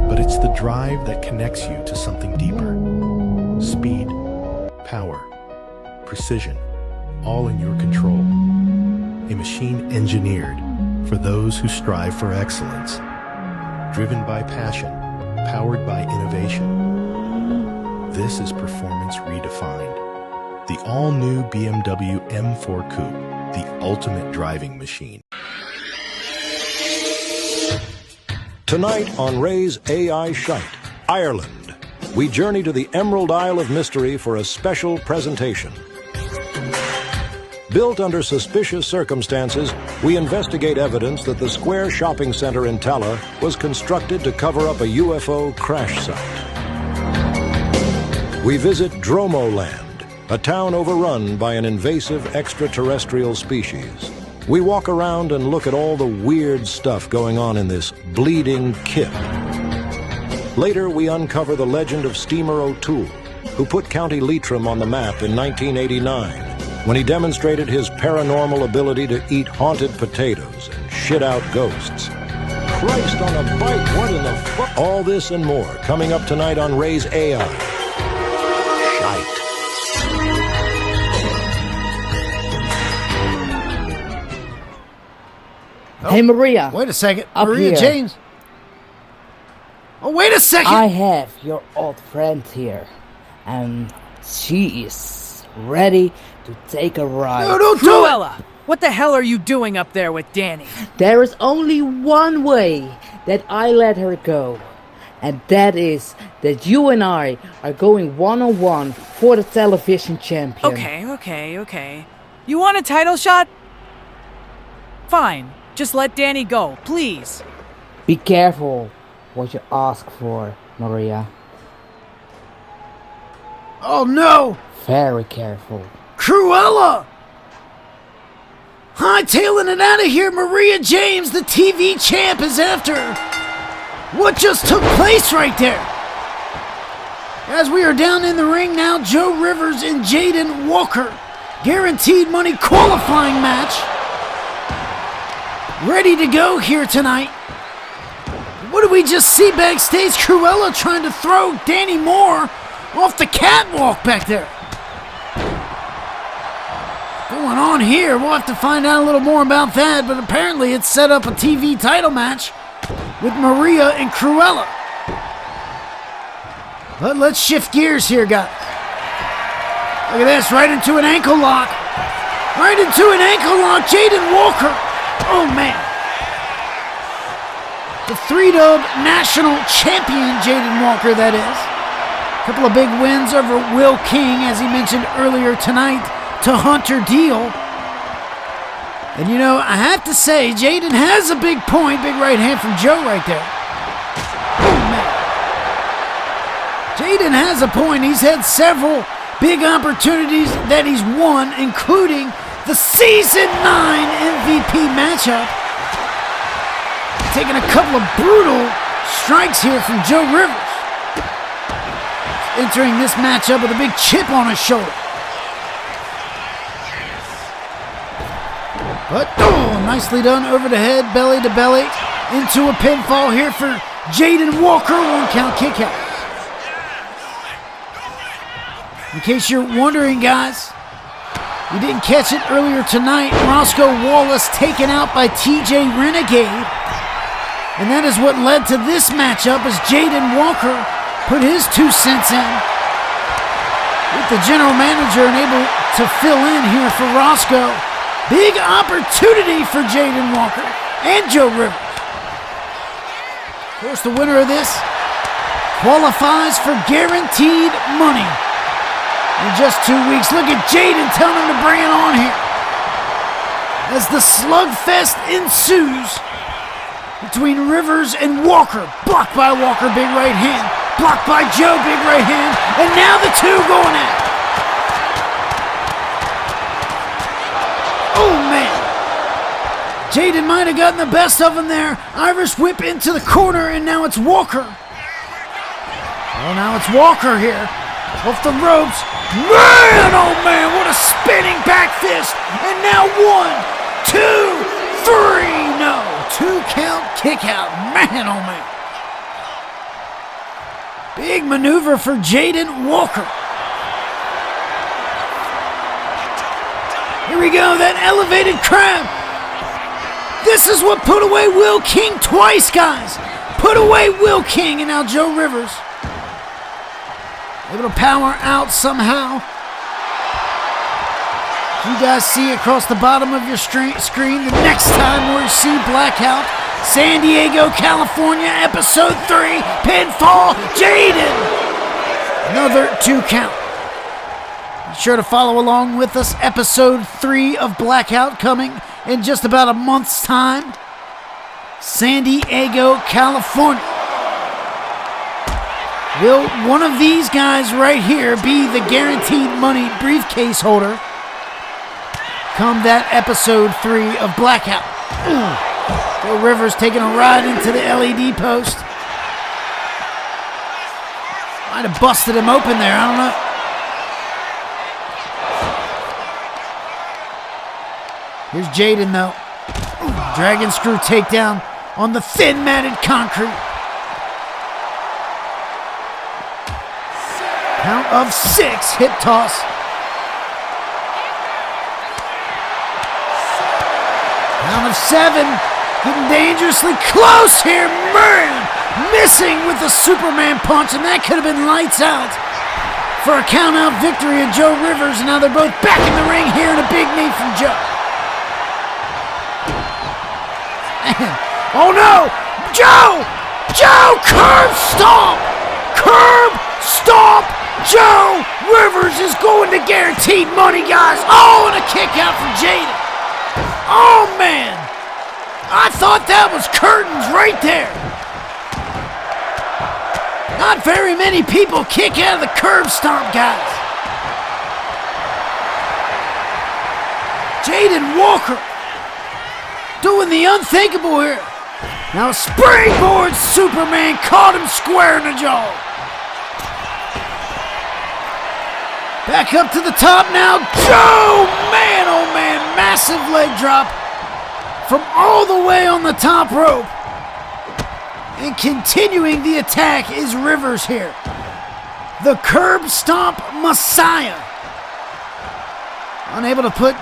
M: But it's the drive that connects you to something deeper. Speed, power, precision, all in your control. A machine engineered for those who strive for excellence. Driven by passion, powered by innovation. This is performance redefined. The all-new BMW M4 Coupe, the ultimate driving machine.
N: Tonight on Ray's AI Shite, Ireland, we journey to the Emerald Isle of Mystery for a special presentation. Built under suspicious circumstances, we investigate evidence that the Square Shopping Center in Tala was constructed to cover up a UFO crash site. We visit Dromoland, a town overrun by an invasive extraterrestrial species. We walk around and look at all the weird stuff going on in this bleeding kip. Later, we uncover the legend of Steamer O'Toole, who put County Leitrim on the map in 1989, when he demonstrated his paranormal ability to eat haunted potatoes and shit out ghosts. Christ on a bike, what in the fuck? All this and more coming up tonight on Ray's AI. Shite.
O: Hey, Maria.
C: Wait a second.
O: Up
C: Maria
O: here.
C: James. Oh, wait a second.
O: I have your old friend here, and she is ready to take a ride.
C: No, don't do it.
P: Cruella, what the hell are you doing up there with Danny?
O: There is only one way that I let her go, and that is that you and I are going one-on-one for the television champion.
P: Okay. You want a title shot? Fine. Just let Danny go, please.
O: Be careful what you ask for, Maria.
C: Oh, no.
O: Very careful.
C: Cruella! Hightailing it out of here, Maria James, the TV champ, is after her. What just took place right there? As we are down in the ring now, Joe Rivers and Jayden Walker. Guaranteed money qualifying match. Ready to go here tonight. What do did we just see backstage? Cruella trying to throw Danny Moore off the catwalk back there. Going on here, we'll have to find out a little more about that, but apparently it's set up a TV title match with Maria and Cruella. But let's shift gears here, guys. Look at this, right into an ankle lock. Right into an ankle lock, Jayden Walker. Oh, man. The 3-dub national champion, Jayden Walker, that is. A couple of big wins over Will King, as he mentioned earlier tonight, to Hunter Deal. And you know, I have to say, Jayden has a big point, big right hand from Joe right there. Oh, man. Jayden has a point. He's had several big opportunities that he's won, including the Season 9 MVP matchup. Taking a couple of brutal strikes here from Joe Rivers. Entering this matchup with a big chip on his shoulder. But, nicely done over the head, belly to belly, into a pinfall here for Jayden Walker, 1 count kick out. In case you're wondering, guys, you didn't catch it earlier tonight, Roscoe Wallace taken out by TJ Renegade. And that is what led to this matchup as Jayden Walker put his 2 cents in. With the general manager unable to fill in here for Roscoe. Big opportunity for Jayden Walker and Joe Rivers. Of course, the winner of this qualifies for guaranteed money. In just 2 weeks, look at Jayden telling him to bring it on here. As the slugfest ensues between Rivers and Walker. Blocked by Walker, big right hand. Blocked by Joe, big right hand. And now the two going at it. Oh, man. Jayden might have gotten the best of him there. Irish whip into the corner, and now it's Walker. Well, now it's Walker here. Off the ropes. Man, oh, man, what a spinning back fist. And now 1, 2, 3. No, 2 count kick out. Man, oh, man. Big maneuver for Jayden Walker. Here we go, that elevated crab. This is what put away Will King twice, guys. Put away Will King, and now Joe Rivers. Able to power out somehow. You guys see across the bottom of your screen the next time we see Blackout, San Diego, California, Episode 3, Pinfall, Jayden. Another 2 count. Be sure to follow along with us. Episode 3 of Blackout coming in just about a month's time. San Diego, California. Will one of these guys right here be the guaranteed money briefcase holder come that episode 3 of Blackout? Joe Rivers taking a ride into the LED post. Might have busted him open there, I don't know. Here's Jayden though. Dragon screw takedown on the thin matted concrete. Count of 6, hip toss. Count of 7, getting dangerously close here, man! Missing with the Superman punch, and that could have been lights out for a count-out victory of Joe Rivers, and now they're both back in the ring here, and a big knee from Joe. Man. Oh no! Joe! Joe! Curb stomp! Curb stomp! Joe Rivers is going to guaranteed money, guys. Oh, and a kick out from Jayden. Oh, man. I thought that was curtains right there. Not very many people kick out of the curb stomp, guys. Jayden Walker doing the unthinkable here. Now springboard Superman caught him square in the jaw. Back up to the top now. Joe! Man, oh man. Massive leg drop from all the way on the top rope. And continuing the attack is Rivers here. The curb stomp Messiah. Unable to put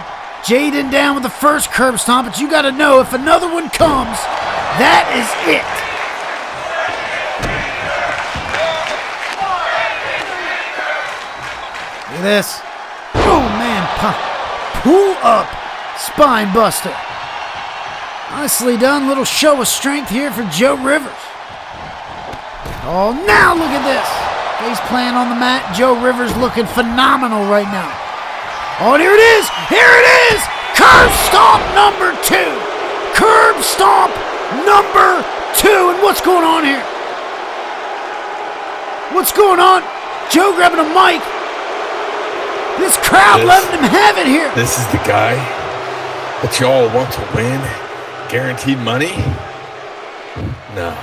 C: Jayden down with the first curb stomp, but you got to know if another one comes, that is it. Look at this. Oh man, pull up spine buster. Nicely done. Little show of strength here for Joe Rivers. Oh, now look at this. Face plant on the mat. Joe Rivers looking phenomenal right now. Oh, and here it is. Here it is. Curb stomp number 2. Curb stomp number 2. And what's going on here? What's going on? Joe grabbing a mic. This crowd letting him have it here.
Q: This is the guy that y'all want to win guaranteed money? No.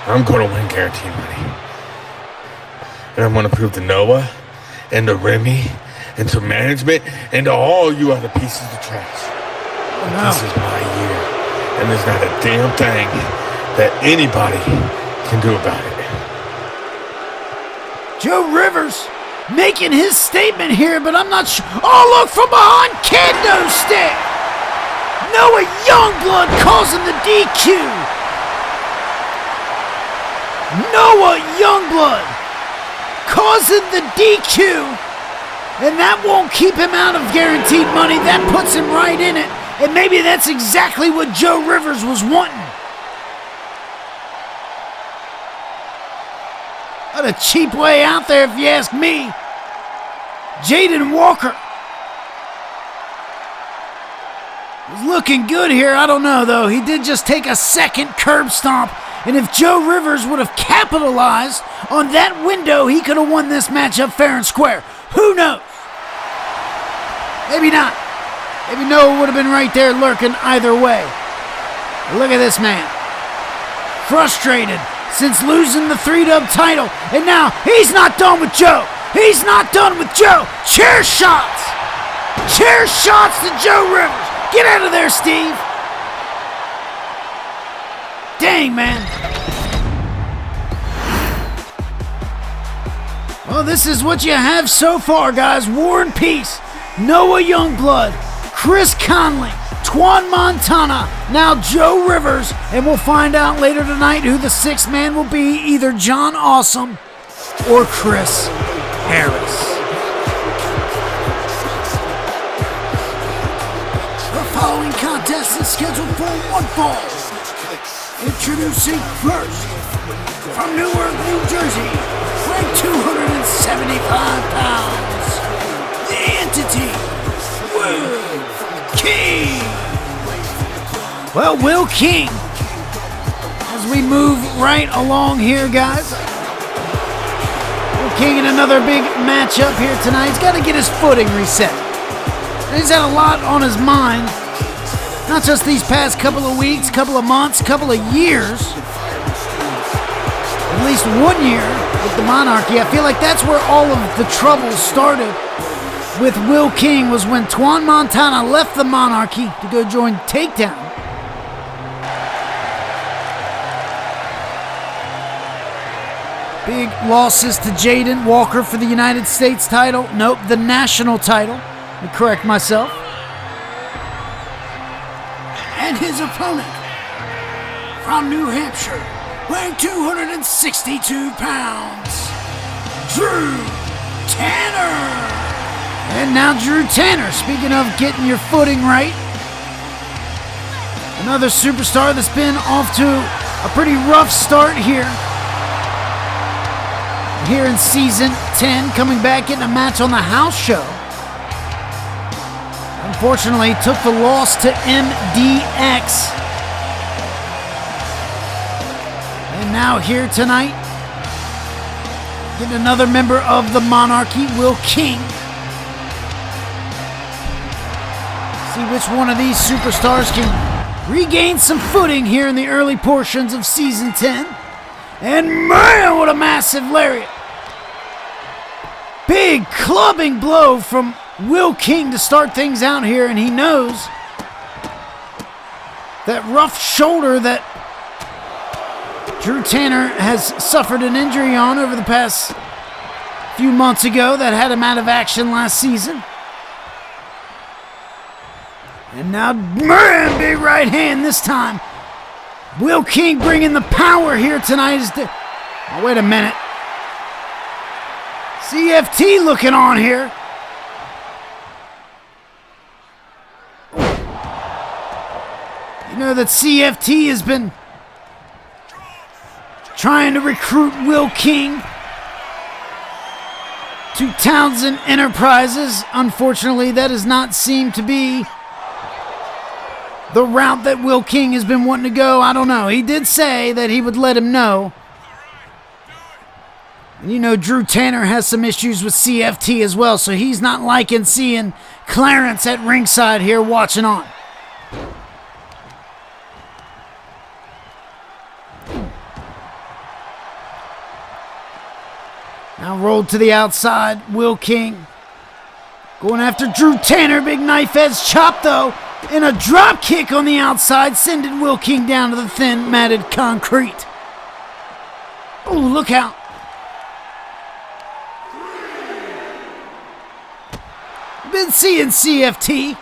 Q: I'm going to win guaranteed money. And I'm going to prove to Noah and to Remy and to management and to all you other pieces of trash. This is my year. And there's not a damn thing that anybody can do about it.
C: Joe Rivers making his statement here, but I'm not sure. Oh, look from behind, kendo stick. Noah Youngblood causing the DQ. Noah Youngblood causing the DQ. And that won't keep him out of guaranteed money. That puts him right in it. And maybe that's exactly what Joe Rivers was wanting. What a cheap way out there, if you ask me. Jayden Walker was looking good here. I don't know, though. He did just take a second curb stomp. And if Joe Rivers would have capitalized on that window, he could have won this matchup fair and square. Who knows? Maybe not. Maybe Noah would have been right there lurking either way. Look at this man. Frustrated since losing the 3-dub title. And now he's not done with Joe. He's not done with Joe. Chair shots. Chair shots to Joe Rivers. Get out of there, Steve. Dang, man. Well, this is what you have so far, guys. War and Peace, Noah Youngblood, Chris Conley, Twan Montana, now Joe Rivers, and we'll find out later tonight who the sixth man will be, either John Awesome or Chris Harris. The following contest is scheduled for one fall. Introducing first, from Newark, New Jersey, weighing 275 pounds, the entity, Will King. Well, Will King, as we move right along here, guys. Will King in another big matchup here tonight. He's got to get his footing reset. He's had a lot on his mind. Not just these past couple of weeks, couple of months, couple of years. At least 1 year with the Monarchy. I feel like that's where all of the trouble started with Will King, was when Twan Montana left the Monarchy to go join Takedown. Big losses to Jayden Walker for the United States title. Nope, the national title. Let me correct myself. And his opponent from New Hampshire, weighing 262 pounds, Drew Tanner. And now Drew Tanner, speaking of getting your footing right, another superstar that's been off to a pretty rough start here in season 10, coming back getting a match on the house show. Unfortunately, took the loss to MDX. And now here tonight, getting another member of the Monarchy, Will King. See which one of these superstars can regain some footing here in the early portions of Season 10. And man, what a massive lariat. Big clubbing blow from Will King to start things out here, and he knows that rough shoulder that Drew Tanner has suffered an injury on over the past few months ago that had him out of action last season. And now, man, big right hand this time. Will King bringing the power here tonight. Oh, wait a minute. CFT looking on here. You know that CFT has been trying to recruit Will King to Townsend Enterprises. Unfortunately, that does not seem to be the route that Will King has been wanting to go. I don't know. He did say that he would let him know. And you know, Drew Tanner has some issues with CFT as well, so he's not liking seeing Clarence at ringside here watching on. Now rolled to the outside, Will King going after Drew Tanner. Big knife edge chop though, and a drop kick on the outside, sending Will King down to the thin matted concrete. Oh, look out. Been seeing CFT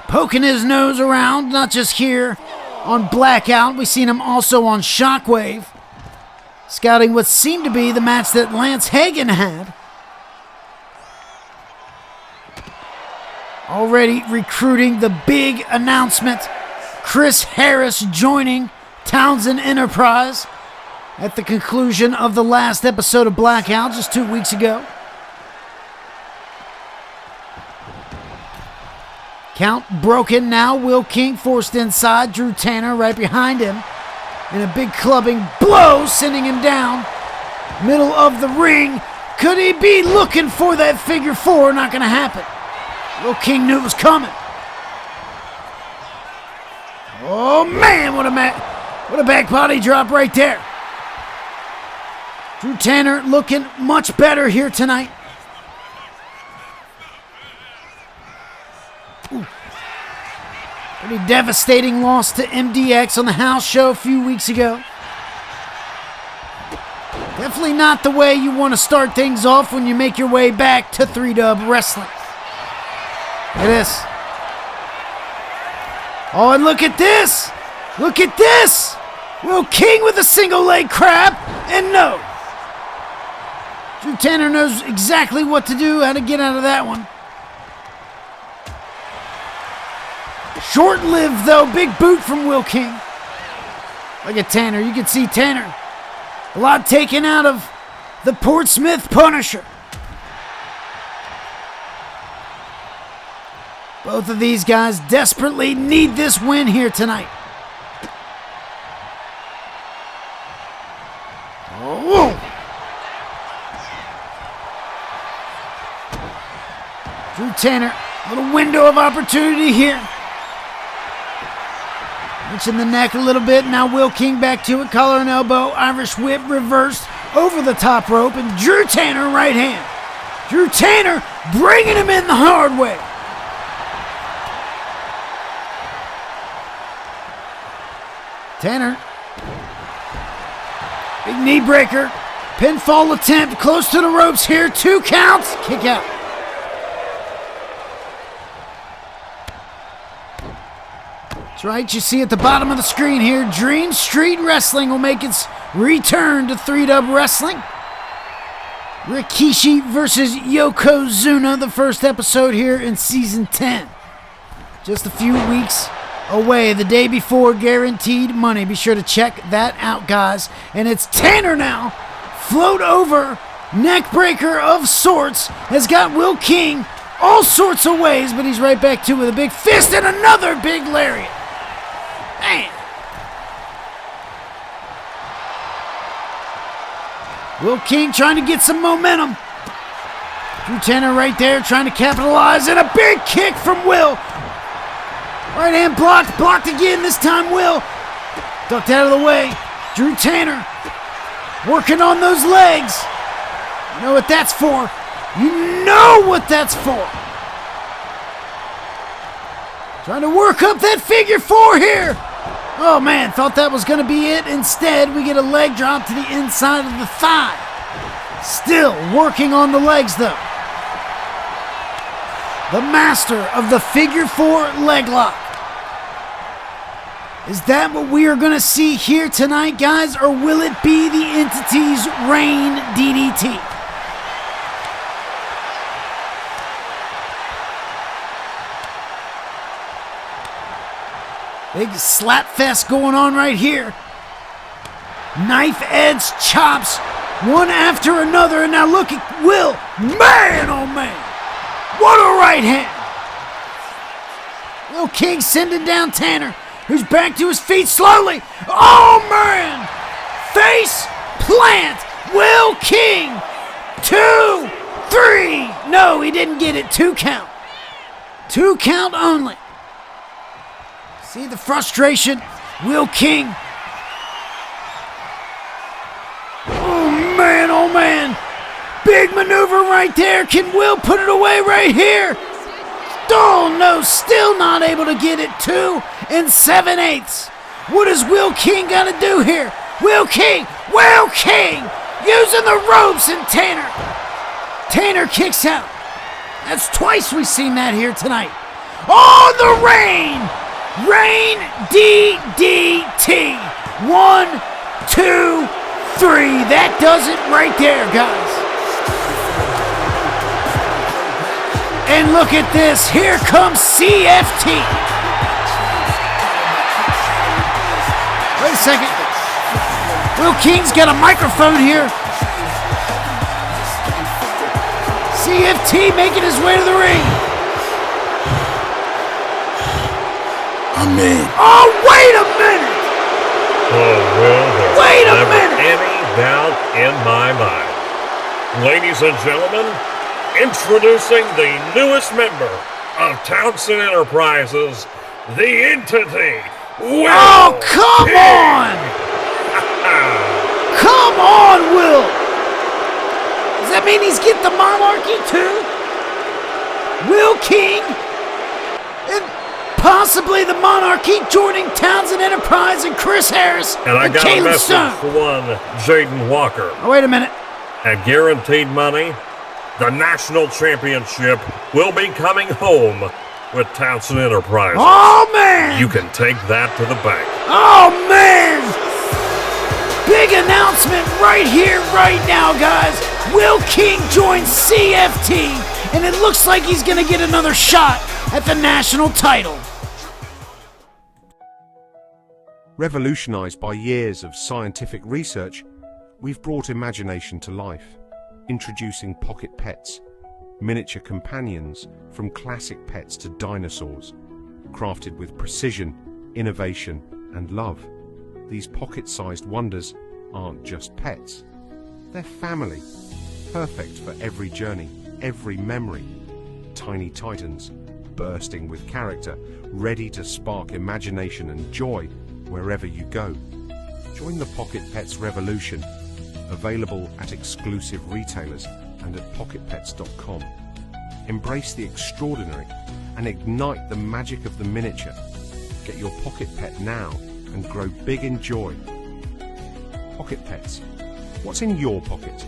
C: poking his nose around, not just here on Blackout. We've seen him also on Shockwave, scouting what seemed to be the match that Lance Hagen had. Already recruiting the big announcement. Chris Harris joining Townsend Enterprise at the conclusion of the last episode of Blackout just 2 weeks ago. Count broken now. Will King forced inside. Drew Tanner right behind him. And a big clubbing blow, sending him down. Middle of the ring. Could he be looking for that figure four? Not going to happen. Will King knew it was coming. Oh man, what a back body drop right there. Drew Tanner looking much better here tonight. Ooh. Pretty devastating loss to MDX on the house show a few weeks ago. Definitely not the way you want to start things off when you make your way back to 3-Dub Wrestling. Look at this. Oh, and look at this. Look at this. Will King with a single leg crab, and no. Drew Tanner knows exactly what to do, how to get out of that one. Short-lived, though. Big boot from Will King. Look at Tanner. You can see Tanner. A lot taken out of the Portsmouth Punisher. Both of these guys desperately need this win here tonight. Oh! Drew Tanner, little window of opportunity here. Reaching the neck a little bit. Now Will King back to it. Collar and elbow. Irish whip reversed over the top rope. And Drew Tanner right hand. Drew Tanner bringing him in the hard way. Tanner. Big knee breaker. Pinfall attempt. Close to the ropes here. 2 counts. Kick out. That's right, you see at the bottom of the screen here, Dream Street Wrestling will make its return to 3-Dub Wrestling. Rikishi versus Yokozuna, the first episode here in Season 10. Just a few weeks away, the day before Guaranteed Money. Be sure to check that out, guys. And it's Tanner now. Float over, neck breaker of sorts, has got Will King all sorts of ways, but he's right back to it with a big fist and another big lariat. Man. Will King trying to get some momentum. Drew Tanner right there trying to capitalize, and a big kick from Will. Right hand blocked, blocked again, this time Will. Ducked out of the way. Drew Tanner working on those legs. You know what that's for. You know what that's for. Trying to work up that figure four here. Oh man, thought that was going to be it. Instead, we get a leg drop to the inside of the thigh. Still working on the legs though. The master of the figure 4 leg lock. Is that what we are going to see here tonight, guys, or will it be the entity's reign DDT? Big slap fest going on right here. Knife edge chops, one after another, and now look at Will. Man, oh man, what a right hand. Will King sending down Tanner, who's back to his feet slowly. Oh man, face plant, Will King, 2, 3. No, he didn't get it, 2 count. 2 count only. See the frustration, Will King. Oh man, big maneuver right there. Can Will put it away right here? Oh no, still not able to get it. 2 7/8. What is Will King gonna do here? Will King using the ropes, and Tanner kicks out. That's twice we've seen that here tonight. On the Reign DDT. 1, 2, 3. That does it right there, guys. And look at this. Here comes CFT. Wait a second. Will King's got a microphone here. CFT making his way to the ring.
R: I'm in.
C: Oh, wait a minute.
S: Oh, well, there's
C: wait a
S: never
C: minute.
S: any doubt in my mind. Ladies and gentlemen, introducing the newest member of Tucson Enterprises, the entity. Will
C: Oh, come
S: King.
C: on! Come on, Will! Does that mean he's getting the monarchy too? Will King? And possibly the monarchy joining Townsend Enterprise and Chris Harris
S: And I got a
C: Caleb
S: message
C: Stone.
S: for one Jayden Walker.
C: Oh, wait a minute.
S: At Guaranteed Money, the national championship will be coming home with Townsend Enterprises.
C: Oh, man!
S: You can take that to the bank.
C: Oh, man! Big announcement right here, right now, guys. Will King joins CFT, and it looks like he's going to get another shot at the national title.
T: Revolutionized by years of scientific research, we've brought imagination to life, introducing pocket pets, miniature companions from classic pets to dinosaurs, crafted with precision, innovation, and love. These pocket-sized wonders aren't just pets. They're family, perfect for every journey, every memory. Tiny titans, bursting with character, ready to spark imagination and joy wherever you go. Join the Pocket Pets revolution, available at exclusive retailers and at pocketpets.com. Embrace the extraordinary and ignite the magic of the miniature. Get your pocket pet now and grow big in joy. Pocket Pets. What's in your pocket?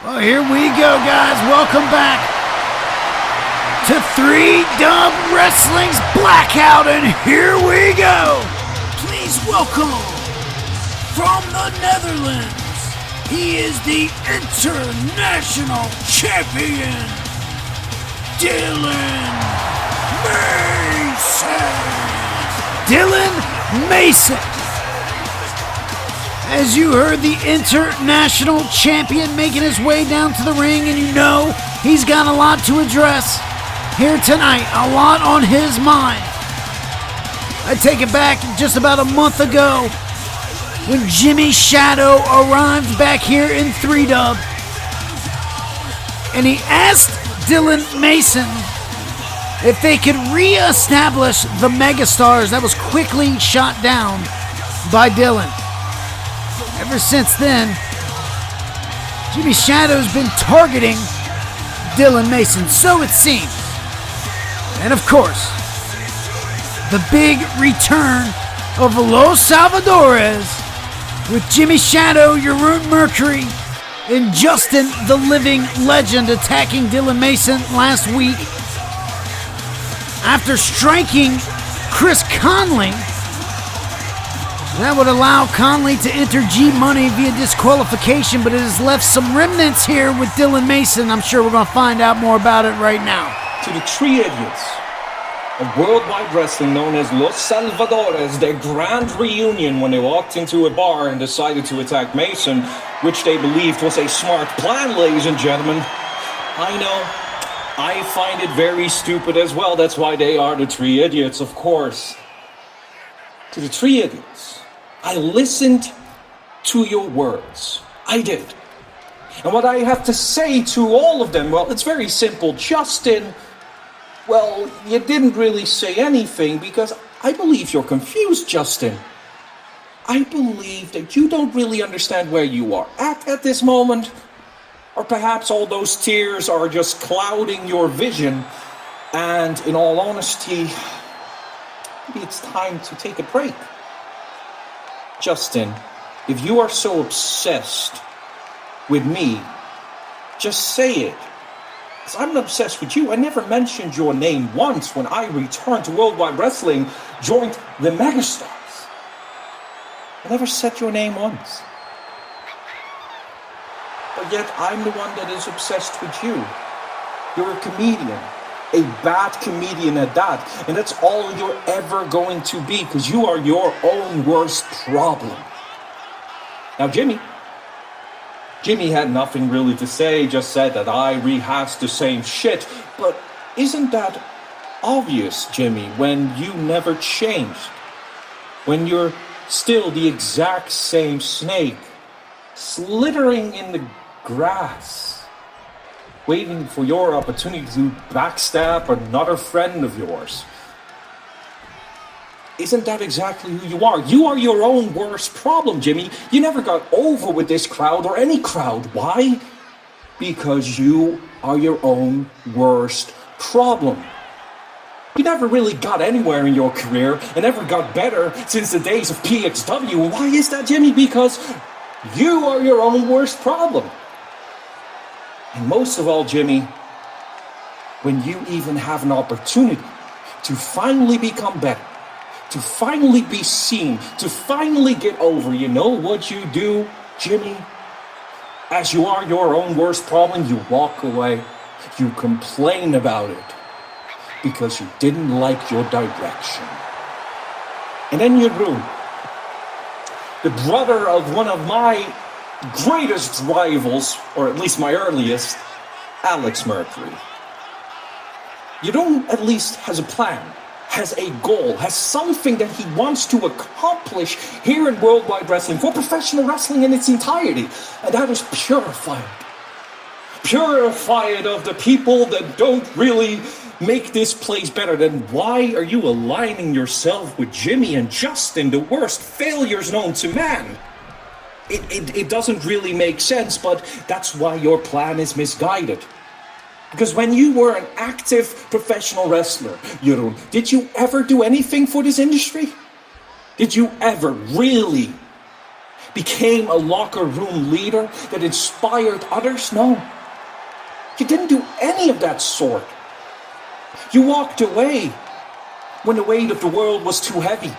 C: Well, here we go, guys. Welcome back to 3Dub Wrestling's Blackout, and here we go. Please welcome from the Netherlands. He is the international champion, Dylan Mason. Dylan Mason. As you heard, the international champion making his way down to the ring, and you know he's got a lot to address here tonight, a lot on his mind. I take it back just about a month ago when Jimmy Shadow arrived back here in 3-Dub, and he asked Dylan Mason if they could re-establish the megastars. That was quickly shot down by Dylan. Ever since then, Jimmy Shadow's been targeting Dylan Mason, so it seems. And of course, the big return of Los Salvadores with Jimmy Shadow, Jeroen Mercury, and Justin the Living Legend attacking Dylan Mason last week after striking Chris Conley. That would allow Conley to enter G-Money via disqualification, but it has left some remnants here with Dylan Mason. I'm sure we're going to find out more about it right now.
U: To the three idiots of worldwide wrestling known as Los Salvadores, their grand reunion when they walked into a bar and decided to attack Mason, which they believed was a smart plan, ladies and gentlemen. I know, I find it very stupid as well. That's why they are the three idiots, of course. To the three idiots, I listened to your words. I did. And what I have to say to all of them, well, it's very simple. Justin, well, you didn't really say anything because I believe you're confused, Justin. I believe that you don't really understand where you are at this moment. Or perhaps all those tears are just clouding your vision. And in all honesty, maybe it's time to take a break. Justin, if you are so obsessed with me, just say it. Because I'm not obsessed with you. I never mentioned your name once when I returned to Worldwide Wrestling, joined the Megastars. I never said your name once. But yet I'm the one that is obsessed with you. You're a comedian. A bad comedian at that. And that's all you're ever going to be, because you are your own worst problem. Now, Jimmy had nothing really to say, just said that I rehashed the same shit. But isn't that obvious, Jimmy, when you never changed? When you're still the exact same snake, slithering in the grass, waiting for your opportunity to backstab another friend of yours. Isn't that exactly who you are? You are your own worst problem, Jimmy. You never got over with this crowd or any crowd. Why? Because you are your own worst problem. You never really got anywhere in your career and never got better since the days of PXW. Why is that, Jimmy? Because you are your own worst problem. And most of all, Jimmy, when you even have an opportunity to finally become better, to finally be seen, to finally get over, you know what you do, Jimmy? As you are your own worst problem, you walk away, you complain about it, because you didn't like your direction. And then Jeroen, the brother of one of my greatest rivals, or at least my earliest, Alex Mercury. Jeroen at least has a plan, has a goal, has something that he wants to accomplish here in Worldwide Wrestling, for professional wrestling in its entirety, and that is purified. Purified of the people that don't really make this place better. Then why are you aligning yourself with Jimmy and Justin, the worst failures known to man? It doesn't really make sense, but that's why your plan is misguided. Because when you were an active professional wrestler, Jeroen, did you ever do anything for this industry? Did you ever really become a locker room leader that inspired others? No. You didn't do any of that sort. You walked away when the weight of the world was too heavy.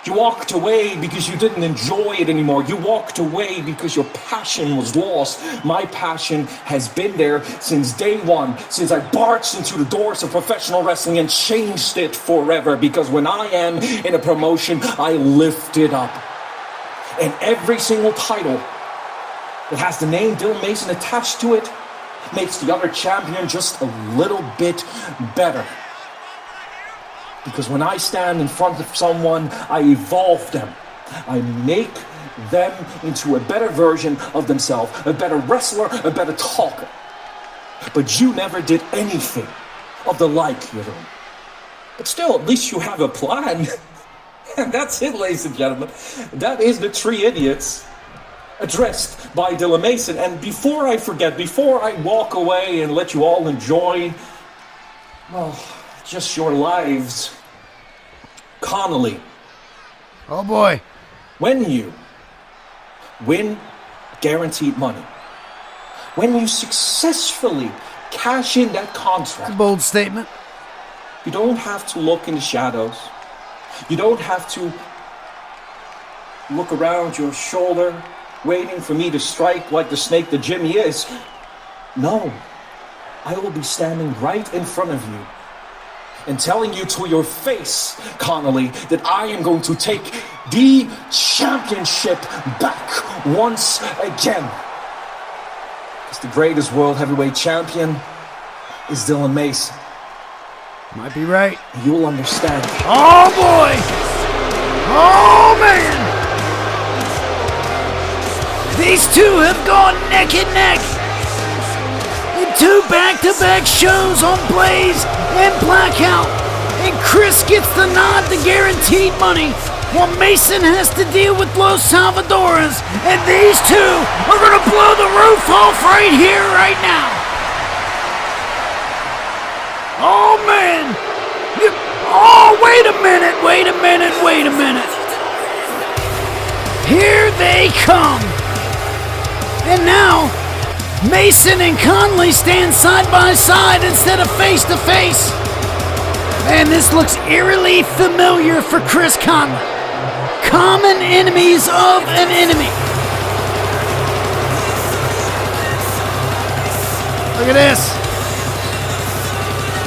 U: You walked away because you didn't enjoy it anymore. You walked away because your passion was lost. My passion has been there since day one, since I barged into the doors of professional wrestling and changed it forever. Because when I am in a promotion, I lift it up. And every single title that has the name Dylan Mason attached to it makes the other champion just a little bit better. Because when I stand in front of someone, I evolve them. I make them into a better version of themselves, a better wrestler, a better talker. But you never did anything of the like, Jeroen. But still, at least you have a plan. And that's it, ladies and gentlemen. That is the Three Idiots, addressed by Dylan Mason. And before I forget, before I walk away and let you all enjoy, well, just your lives, Connolly.
C: Oh boy.
U: When you win guaranteed money, when you successfully cash in that contract,
C: it's a bold statement.
U: You don't have to look in the shadows. You don't have to look around your shoulder, waiting for me to strike like the snake that Jimmy is. No, I will be standing right in front of you and telling you to your face, Connolly, that I am going to take the championship back once again. Because the greatest world heavyweight champion is Dylan Mason.
C: Might be right.
U: You'll understand.
C: Oh boy! Oh man! These two have gone neck and neck in 2 back-to-back shows on Blaze and Blackout. And Chris gets the nod to guaranteed money, while Mason has to deal with Los Salvadores. And these two are going to blow the roof off right here, right now. Oh man! Oh, wait a minute, wait a minute, wait a minute. Here they come. And now, Mason and Conley stand side by side instead of face to face. And this looks eerily familiar for Chris Conley. Common enemies of an enemy. Look at this.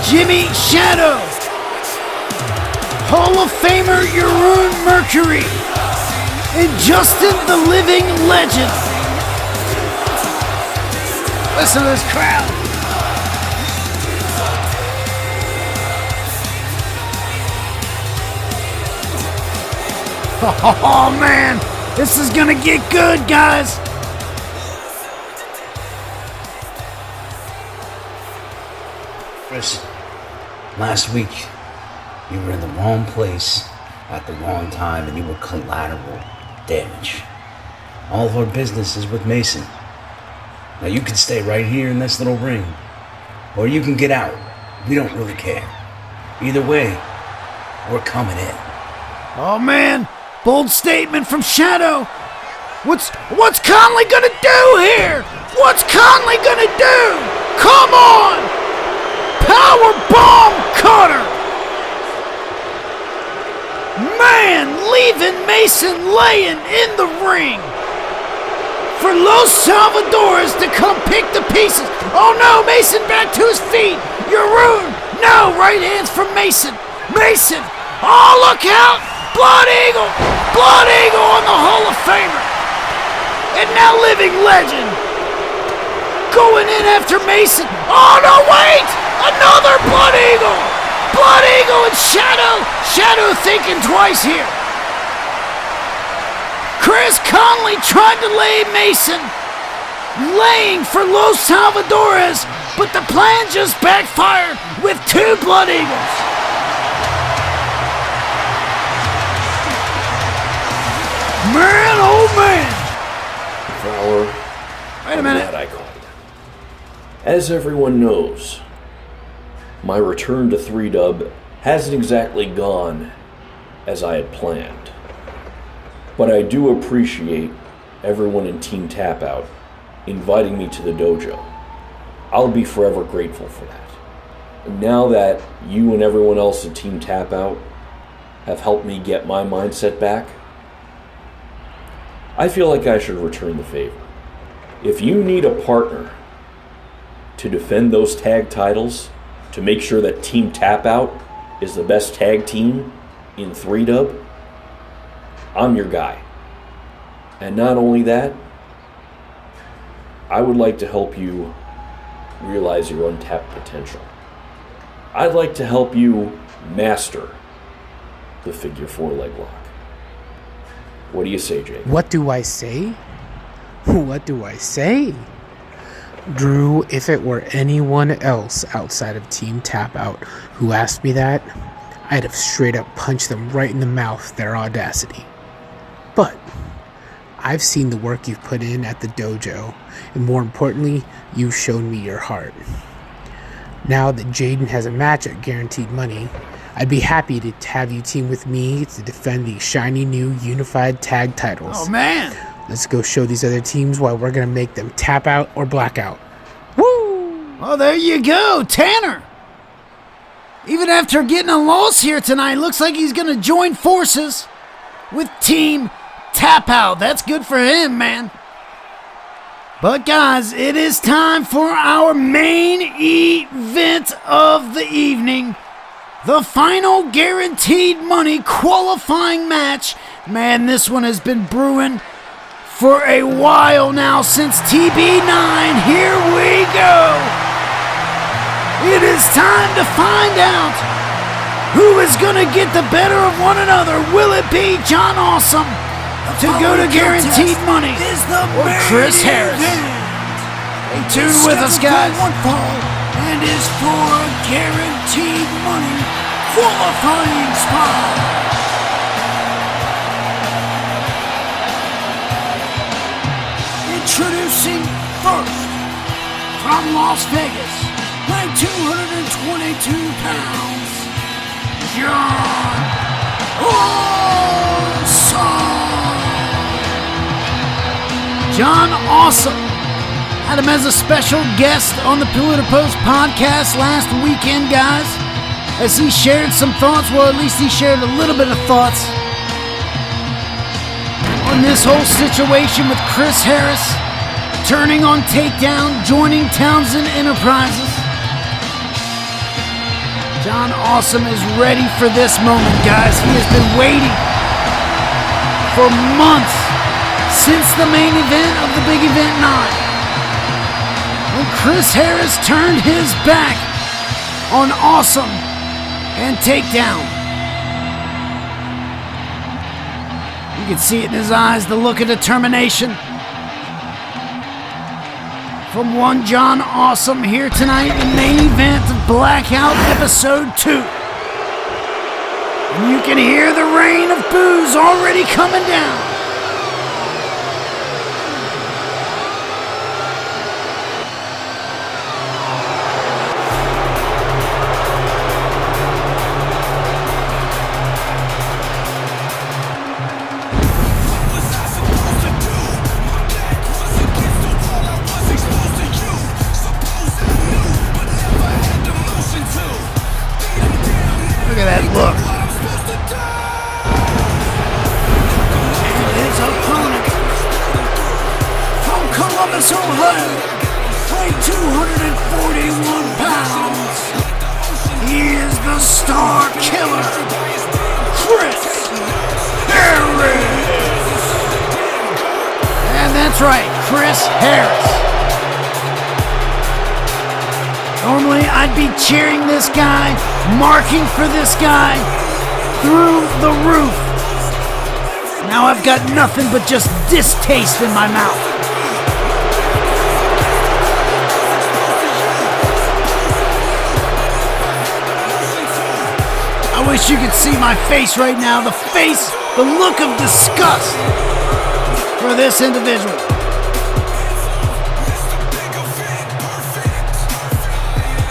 C: Jimmy Shadow. Hall of Famer Jeroen Mercury. And Justin the Living Legend. Listen to this crowd. Oh man, this is gonna get good, guys.
B: Chris, last week you were in the wrong place at the wrong time and you were collateral damage. All of our business is with Mason. Now you can stay right here in this little ring, or you can get out. We don't really care. Either way, we're coming in.
C: Oh man, bold statement from Shadow. What's Conley gonna do here? What's Conley gonna do? Come on! Power bomb cutter! Man, leaving Mason laying in the ring for Los Salvadores to come pick the pieces. Oh no, Mason back to his feet. Jeroen, no, right hands from Mason. Mason, oh look out! Blood Eagle on the Hall of Famer. And now Living Legend going in after Mason. Oh no, wait! Another Blood Eagle and Shadow thinking twice here. Chris Conley tried to lay Mason, laying for Los Salvadores, but the plan just backfired with 2 Blood Eagles. Man, oh man!
V: Fowler,
C: Wait a minute.
V: I'm glad I called. As everyone knows, my return to 3-Dub hasn't exactly gone as I had planned. But I do appreciate everyone in Team Tap Out inviting me to the dojo. I'll be forever grateful for that. And now that you and everyone else at Team Tap Out have helped me get my mindset back, I feel like I should return the favor. If you need a partner to defend those tag titles, to make sure that Team Tap Out is the best tag team in 3-Dub, I'm your guy. And not only that, I would like to help you realize your untapped potential. I'd like to help you master the figure 4 leg lock. What do you say, Jayden?
H: What do I say? What do I say? Drew, if it were anyone else outside of Team Tap Out who asked me that, I'd have straight up punched them right in the mouth, their audacity. But I've seen the work you've put in at the dojo, and more importantly, you've shown me your heart. Now that Jayden has a match at Guaranteed Money, I'd be happy to have you team with me to defend the shiny new unified tag titles.
C: Oh, man.
H: Let's go show these other teams why we're going to make them tap out or blackout.
C: Woo! Well, there you go, Tanner. Even after getting a loss here tonight, looks like he's going to join forces with Team Tap Out. That's good for him, man. But guys, it is time for our main event of the evening. The final Guaranteed Money qualifying match. Man, this one has been brewing for a while now, since TB9. Here we go. It is time to find out who is going to get the better of one another. Will it be John Awesome to go to Guaranteed Money or Chris Harris? Stay tuned with us, guys. And is for Guaranteed Money qualifying spot. Introducing first, from Las Vegas, weighing 222 pounds, John Awesome. John Awesome. Had him as a special guest on the Pillar to Post podcast last weekend, guys, as he shared some thoughts. Well, at least he shared a little bit of thoughts on this whole situation with Chris Harris turning on Takedown, joining Townsend Enterprises. John Awesome is ready for this moment, guys. He has been waiting for months since the main event of the Big Event 9. When Chris Harris turned his back on Awesome and Takedown. You can see it in his eyes, the look of determination from one John Awesome here tonight in the main event of Blackout Episode 2. And you can hear the rain of boos already coming down. Look at that look. And his opponent from Columbus, Ohio, weighing 241 pounds. He is the star killer, Chris Harris. And that's right, Chris Harris. Normally, I'd be cheering this guy, marking for this guy through the roof. Now I've got nothing but just distaste in my mouth. I wish you could see my face right now. The look of disgust for this individual.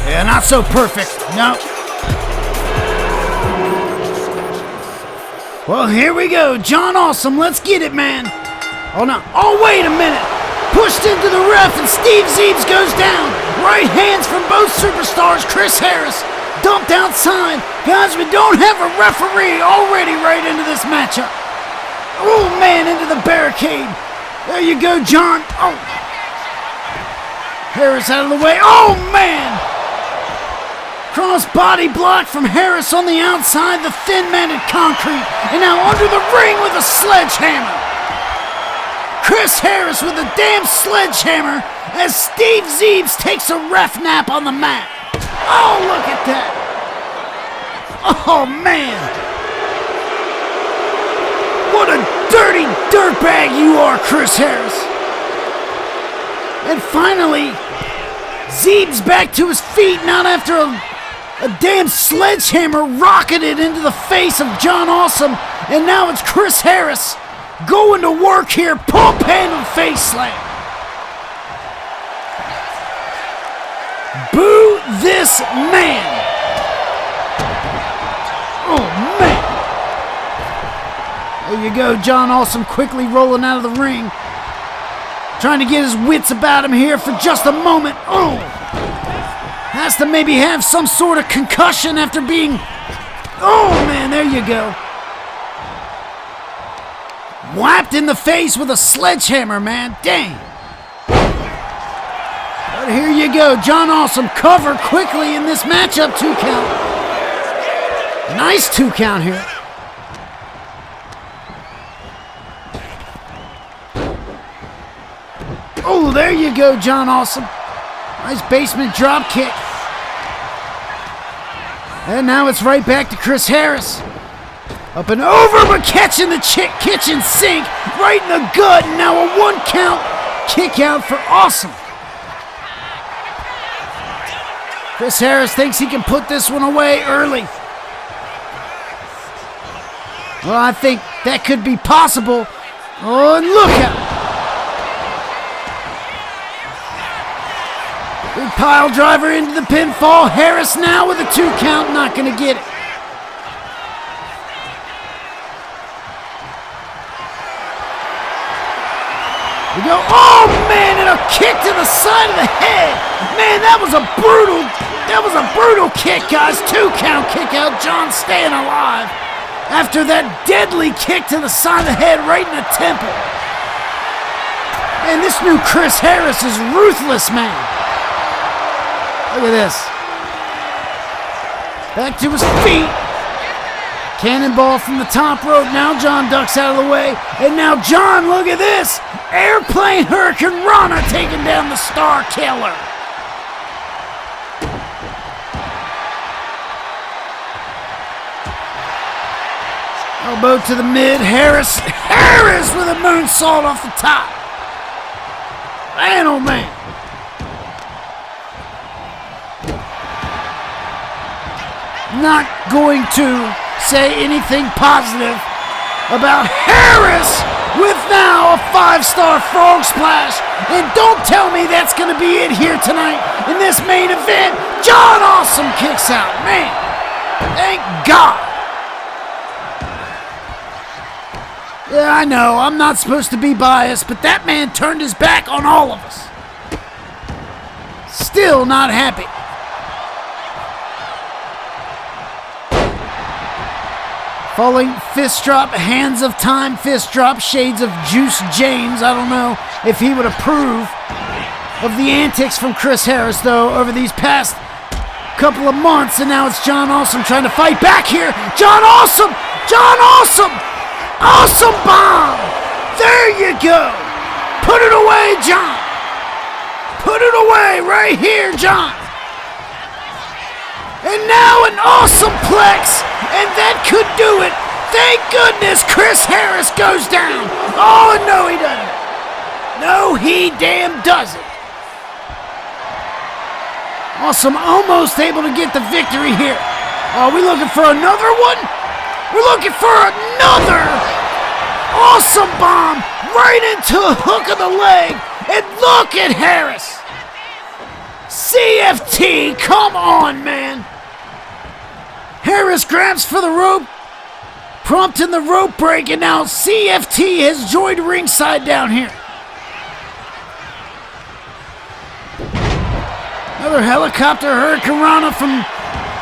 C: Yeah, not so perfect. No. Well, here we go. John Awesome, let's get it, man. Oh, no. Oh, wait a minute. Pushed into the ref, and Steve Zeebs goes down. Right hands from both superstars. Chris Harris dumped outside. Guys, we don't have a referee already right into this matchup. Oh, man, into the barricade. There you go, John. Oh. Harris out of the way. Oh, man. Cross body block from Harris on the outside, the thin-matted concrete. And now under the ring with a sledgehammer. Chris Harris with a damn sledgehammer as Steve Zeebs takes a ref nap on the mat. Oh, look at that. Oh, man. What a dirty dirtbag you are, Chris Harris. And finally, Zeebs back to his feet, not after a damn sledgehammer rocketed into the face of John Awesome. And now it's Chris Harris going to work here, pump handle face slam. Boo this man. Oh, man. There you go, John Awesome quickly rolling out of the ring. Trying to get his wits about him here for just a moment. Oh! Has to maybe have some sort of concussion after being... Oh, man, there you go. Whapped in the face with a sledgehammer, man. Dang. But here you go. John Awesome covered quickly in this matchup. 2 count. Nice 2 count here. Oh, there you go, John Awesome. Nice basement drop kick. And now it's right back to Chris Harris. Up and over, but catching the kitchen sink right in the gut. And now a 1 count kick out for Awesome. Chris Harris thinks he can put this one away early. Well, I think that could be possible. Oh, and look out. Big pile driver into the pinfall. Harris now with a 2 count, not going to get it. We go, oh man, and a kick to the side of the head. Man, that was a brutal kick, guys. 2 count kick out. John staying alive after that deadly kick to the side of the head right in the temple. And this new Chris Harris is ruthless, man. Look at this. Back to his feet. Cannonball from the top rope. Now John ducks out of the way. And now John, look at this. Airplane Hurricane Rana taking down the Star Killer. Elbow to the mid. Harris with a moonsault off the top. Man, oh man. Not going to say anything positive about Harris with now a 5-star frog splash. And don't tell me that's going to be it here tonight in this main event. John Awesome kicks out. Man, thank God. Yeah, I know, I'm not supposed to be biased, but that man turned his back on all of us. Still not happy. Falling fist drop, hands of time fist drop, shades of Juice James. I don't know if he would approve of the antics from Chris Harris, though, over these past couple of months. And now it's John Awesome trying to fight back here. John Awesome! John Awesome! Awesome bomb! There you go! Put it away, John! Put it away right here, John! And now an awesome plex, and that could do it. Thank goodness Chris Harris goes down. Oh, no, he doesn't. No, he damn doesn't. Awesome, almost able to get the victory here. Are we looking for another one? We're looking for another awesome bomb right into the hook of the leg. And look at Harris. CFT, come on, man. Harris grabs for the rope, prompting the rope break, and now CFT has joined ringside down here. Another helicopter hurricane rana from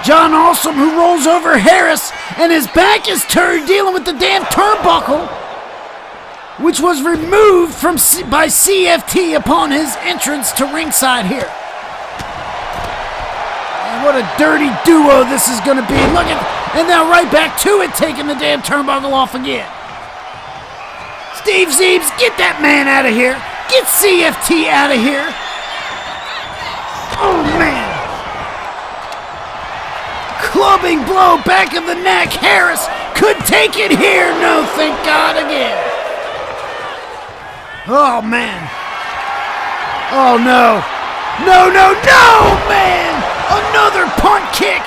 C: John Awesome, who rolls over Harris, and his back is turned, dealing with the damn turnbuckle, which was removed by CFT upon his entrance to ringside here. And what a dirty duo this is going to be. Look at, and now right back to it, taking the damn turnbuckle off again. Steve Zeebs, get that man out of here. Get CFT out of here. Oh, man. Clubbing blow, back of the neck. Harris could take it here. No, thank God again. Oh, man. Oh, no. No, no, no, man. Another punt kick.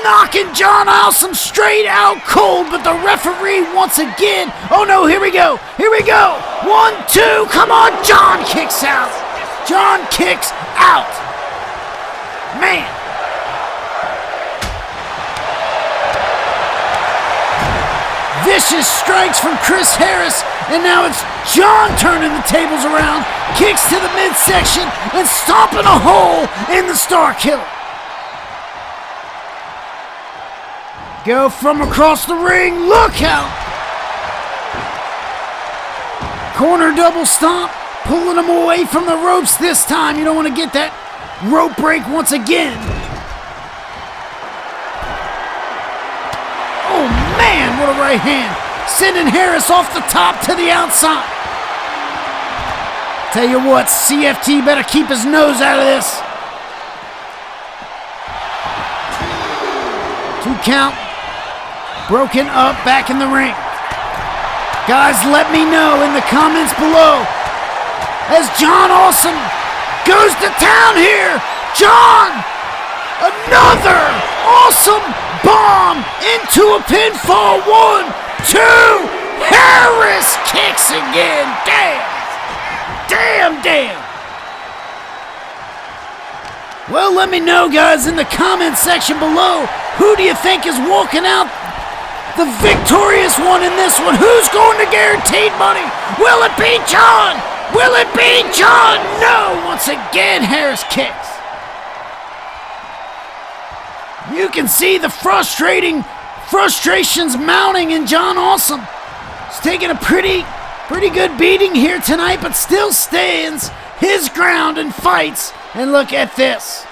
C: Knocking John Awesome straight out cold, but the referee once again. Oh, no, here we go. Here we go. 1, 2. Come on. John kicks out. John kicks out. Man. Vicious strikes from Chris Harris, and now it's John turning the tables around, kicks to the midsection, and stomping a hole in the Star Killer. Go from across the ring, look out! Corner double stomp, pulling him away from the ropes this time. You don't want to get that rope break once again. Oh man, what a right hand. Sending Harris off the top to the outside. Tell you what, CFT better keep his nose out of this. 2 count. Broken up, back in the ring. Guys, let me know in the comments below as John Awesome goes to town here. John! Another awesome bomb into a pinfall. 1, 2. Harris kicks again. Damn. Damn, damn. Well, let me know, guys, in the comment section below. Who do you think is walking out the victorious one in this one? Who's going to guaranteed money? Will it be John? Will it be John? No. Once again, Harris kicks. You can see the frustrations mounting in John Awesome. He's taking a pretty good beating here tonight, but still stands his ground and fights. And look at this.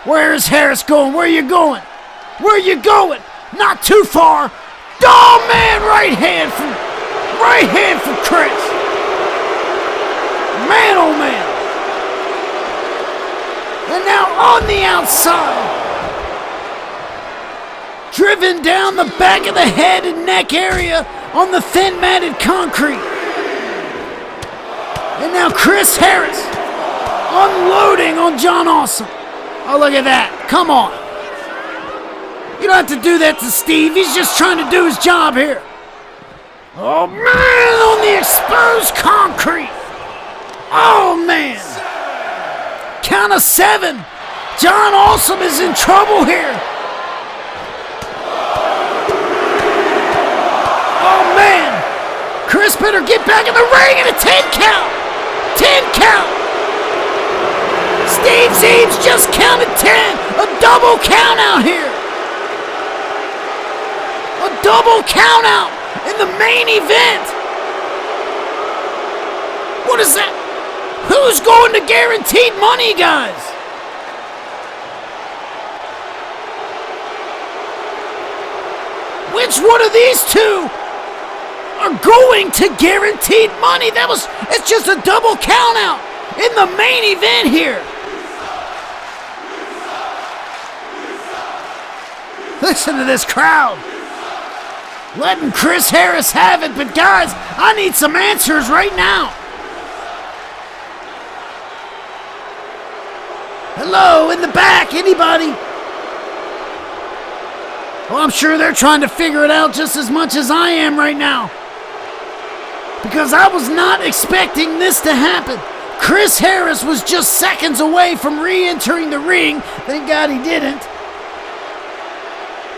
C: Where is Harris going? Where are you going? Where are you going? Not too far. Oh man, right hand from Chris. Man, oh man. And now on the outside. Driven down the back of the head and neck area on the thin matted concrete. And now Chris Harris unloading on John Awesome. Oh, look at that. Come on. You don't have to do that to Steve. He's just trying to do his job here. Oh, man, on the exposed concrete. Oh, man. Count of 7. John Awesome is in trouble here. Oh, man. Chris better get back in the ring and a 10 count. 10 count. Steve Zeebs just counted 10. A double count out here. A double count out in the main event. What is that? Who's going to guaranteed money, guys? Which one of these two are going to guaranteed money? It's just a double count out in the main event here. Listen to this crowd. Letting Chris Harris have it, but guys, I need some answers right now. Hello, in the back, anybody? Well, I'm sure they're trying to figure it out just as much as I am right now. Because I was not expecting this to happen. Chris Harris was just seconds away from re-entering the ring. Thank God he didn't.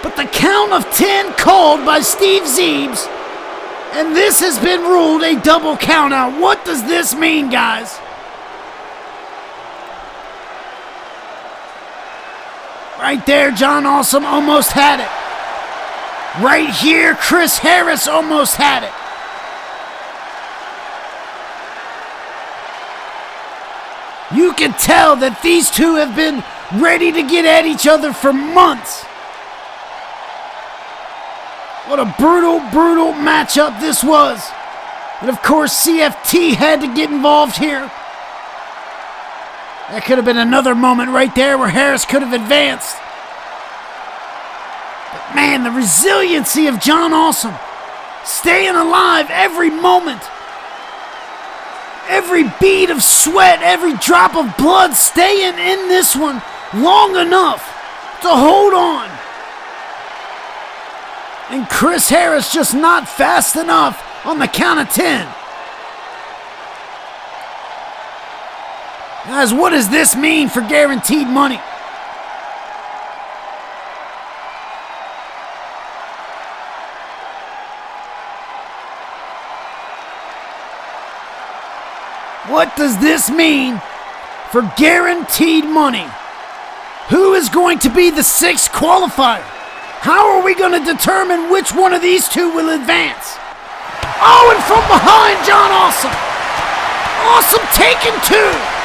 C: But the count of 10 called by Steve Zeebs, and this has been ruled a double count out. What does this mean, guys? Right there, John Awesome almost had it. Right here, Chris Harris almost had it. You can tell that these two have been ready to get at each other for months. What a brutal, brutal matchup this was. And of course, CFT had to get involved here. That could have been another moment right there where Harris could have advanced. But man, the resiliency of John Awesome. Staying alive every moment. Every bead of sweat, every drop of blood, staying in this one long enough to hold on. And Chris Harris just not fast enough on the count of 10. Guys, what does this mean for guaranteed money? What does this mean for guaranteed money? Who is going to be the 6th qualifier? How are we going to determine which one of these two will advance? Oh, and from behind, John Awesome. Awesome taking 2.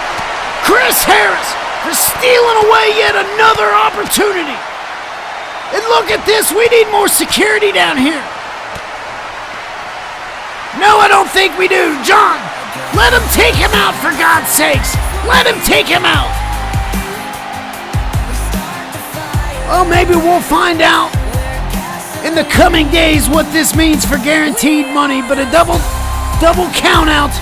C: Chris Harris for stealing away yet another opportunity. And look at this, we need more security down here. No, I don't think we do. John, let him take him out, for God's sakes. Let him take him out. Well, maybe we'll find out in the coming days what this means for guaranteed money, but a double count out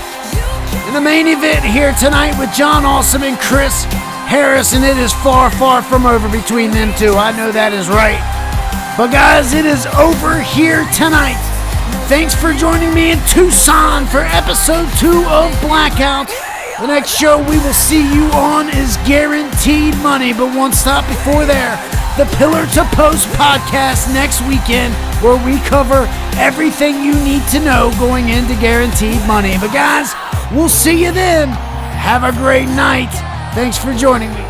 C: in the main event here tonight with John Awesome and Chris Harris, and it is far, far from over between them two. I know that is right. But guys, it is over here tonight. Thanks for joining me in Tucson for episode 2 of Blackout. The next show we will see you on is Guaranteed Money, but one stop before there, the Pillar to Post podcast next weekend, where we cover everything you need to know going into Guaranteed Money. But guys, we'll see you then. Have a great night. Thanks for joining me.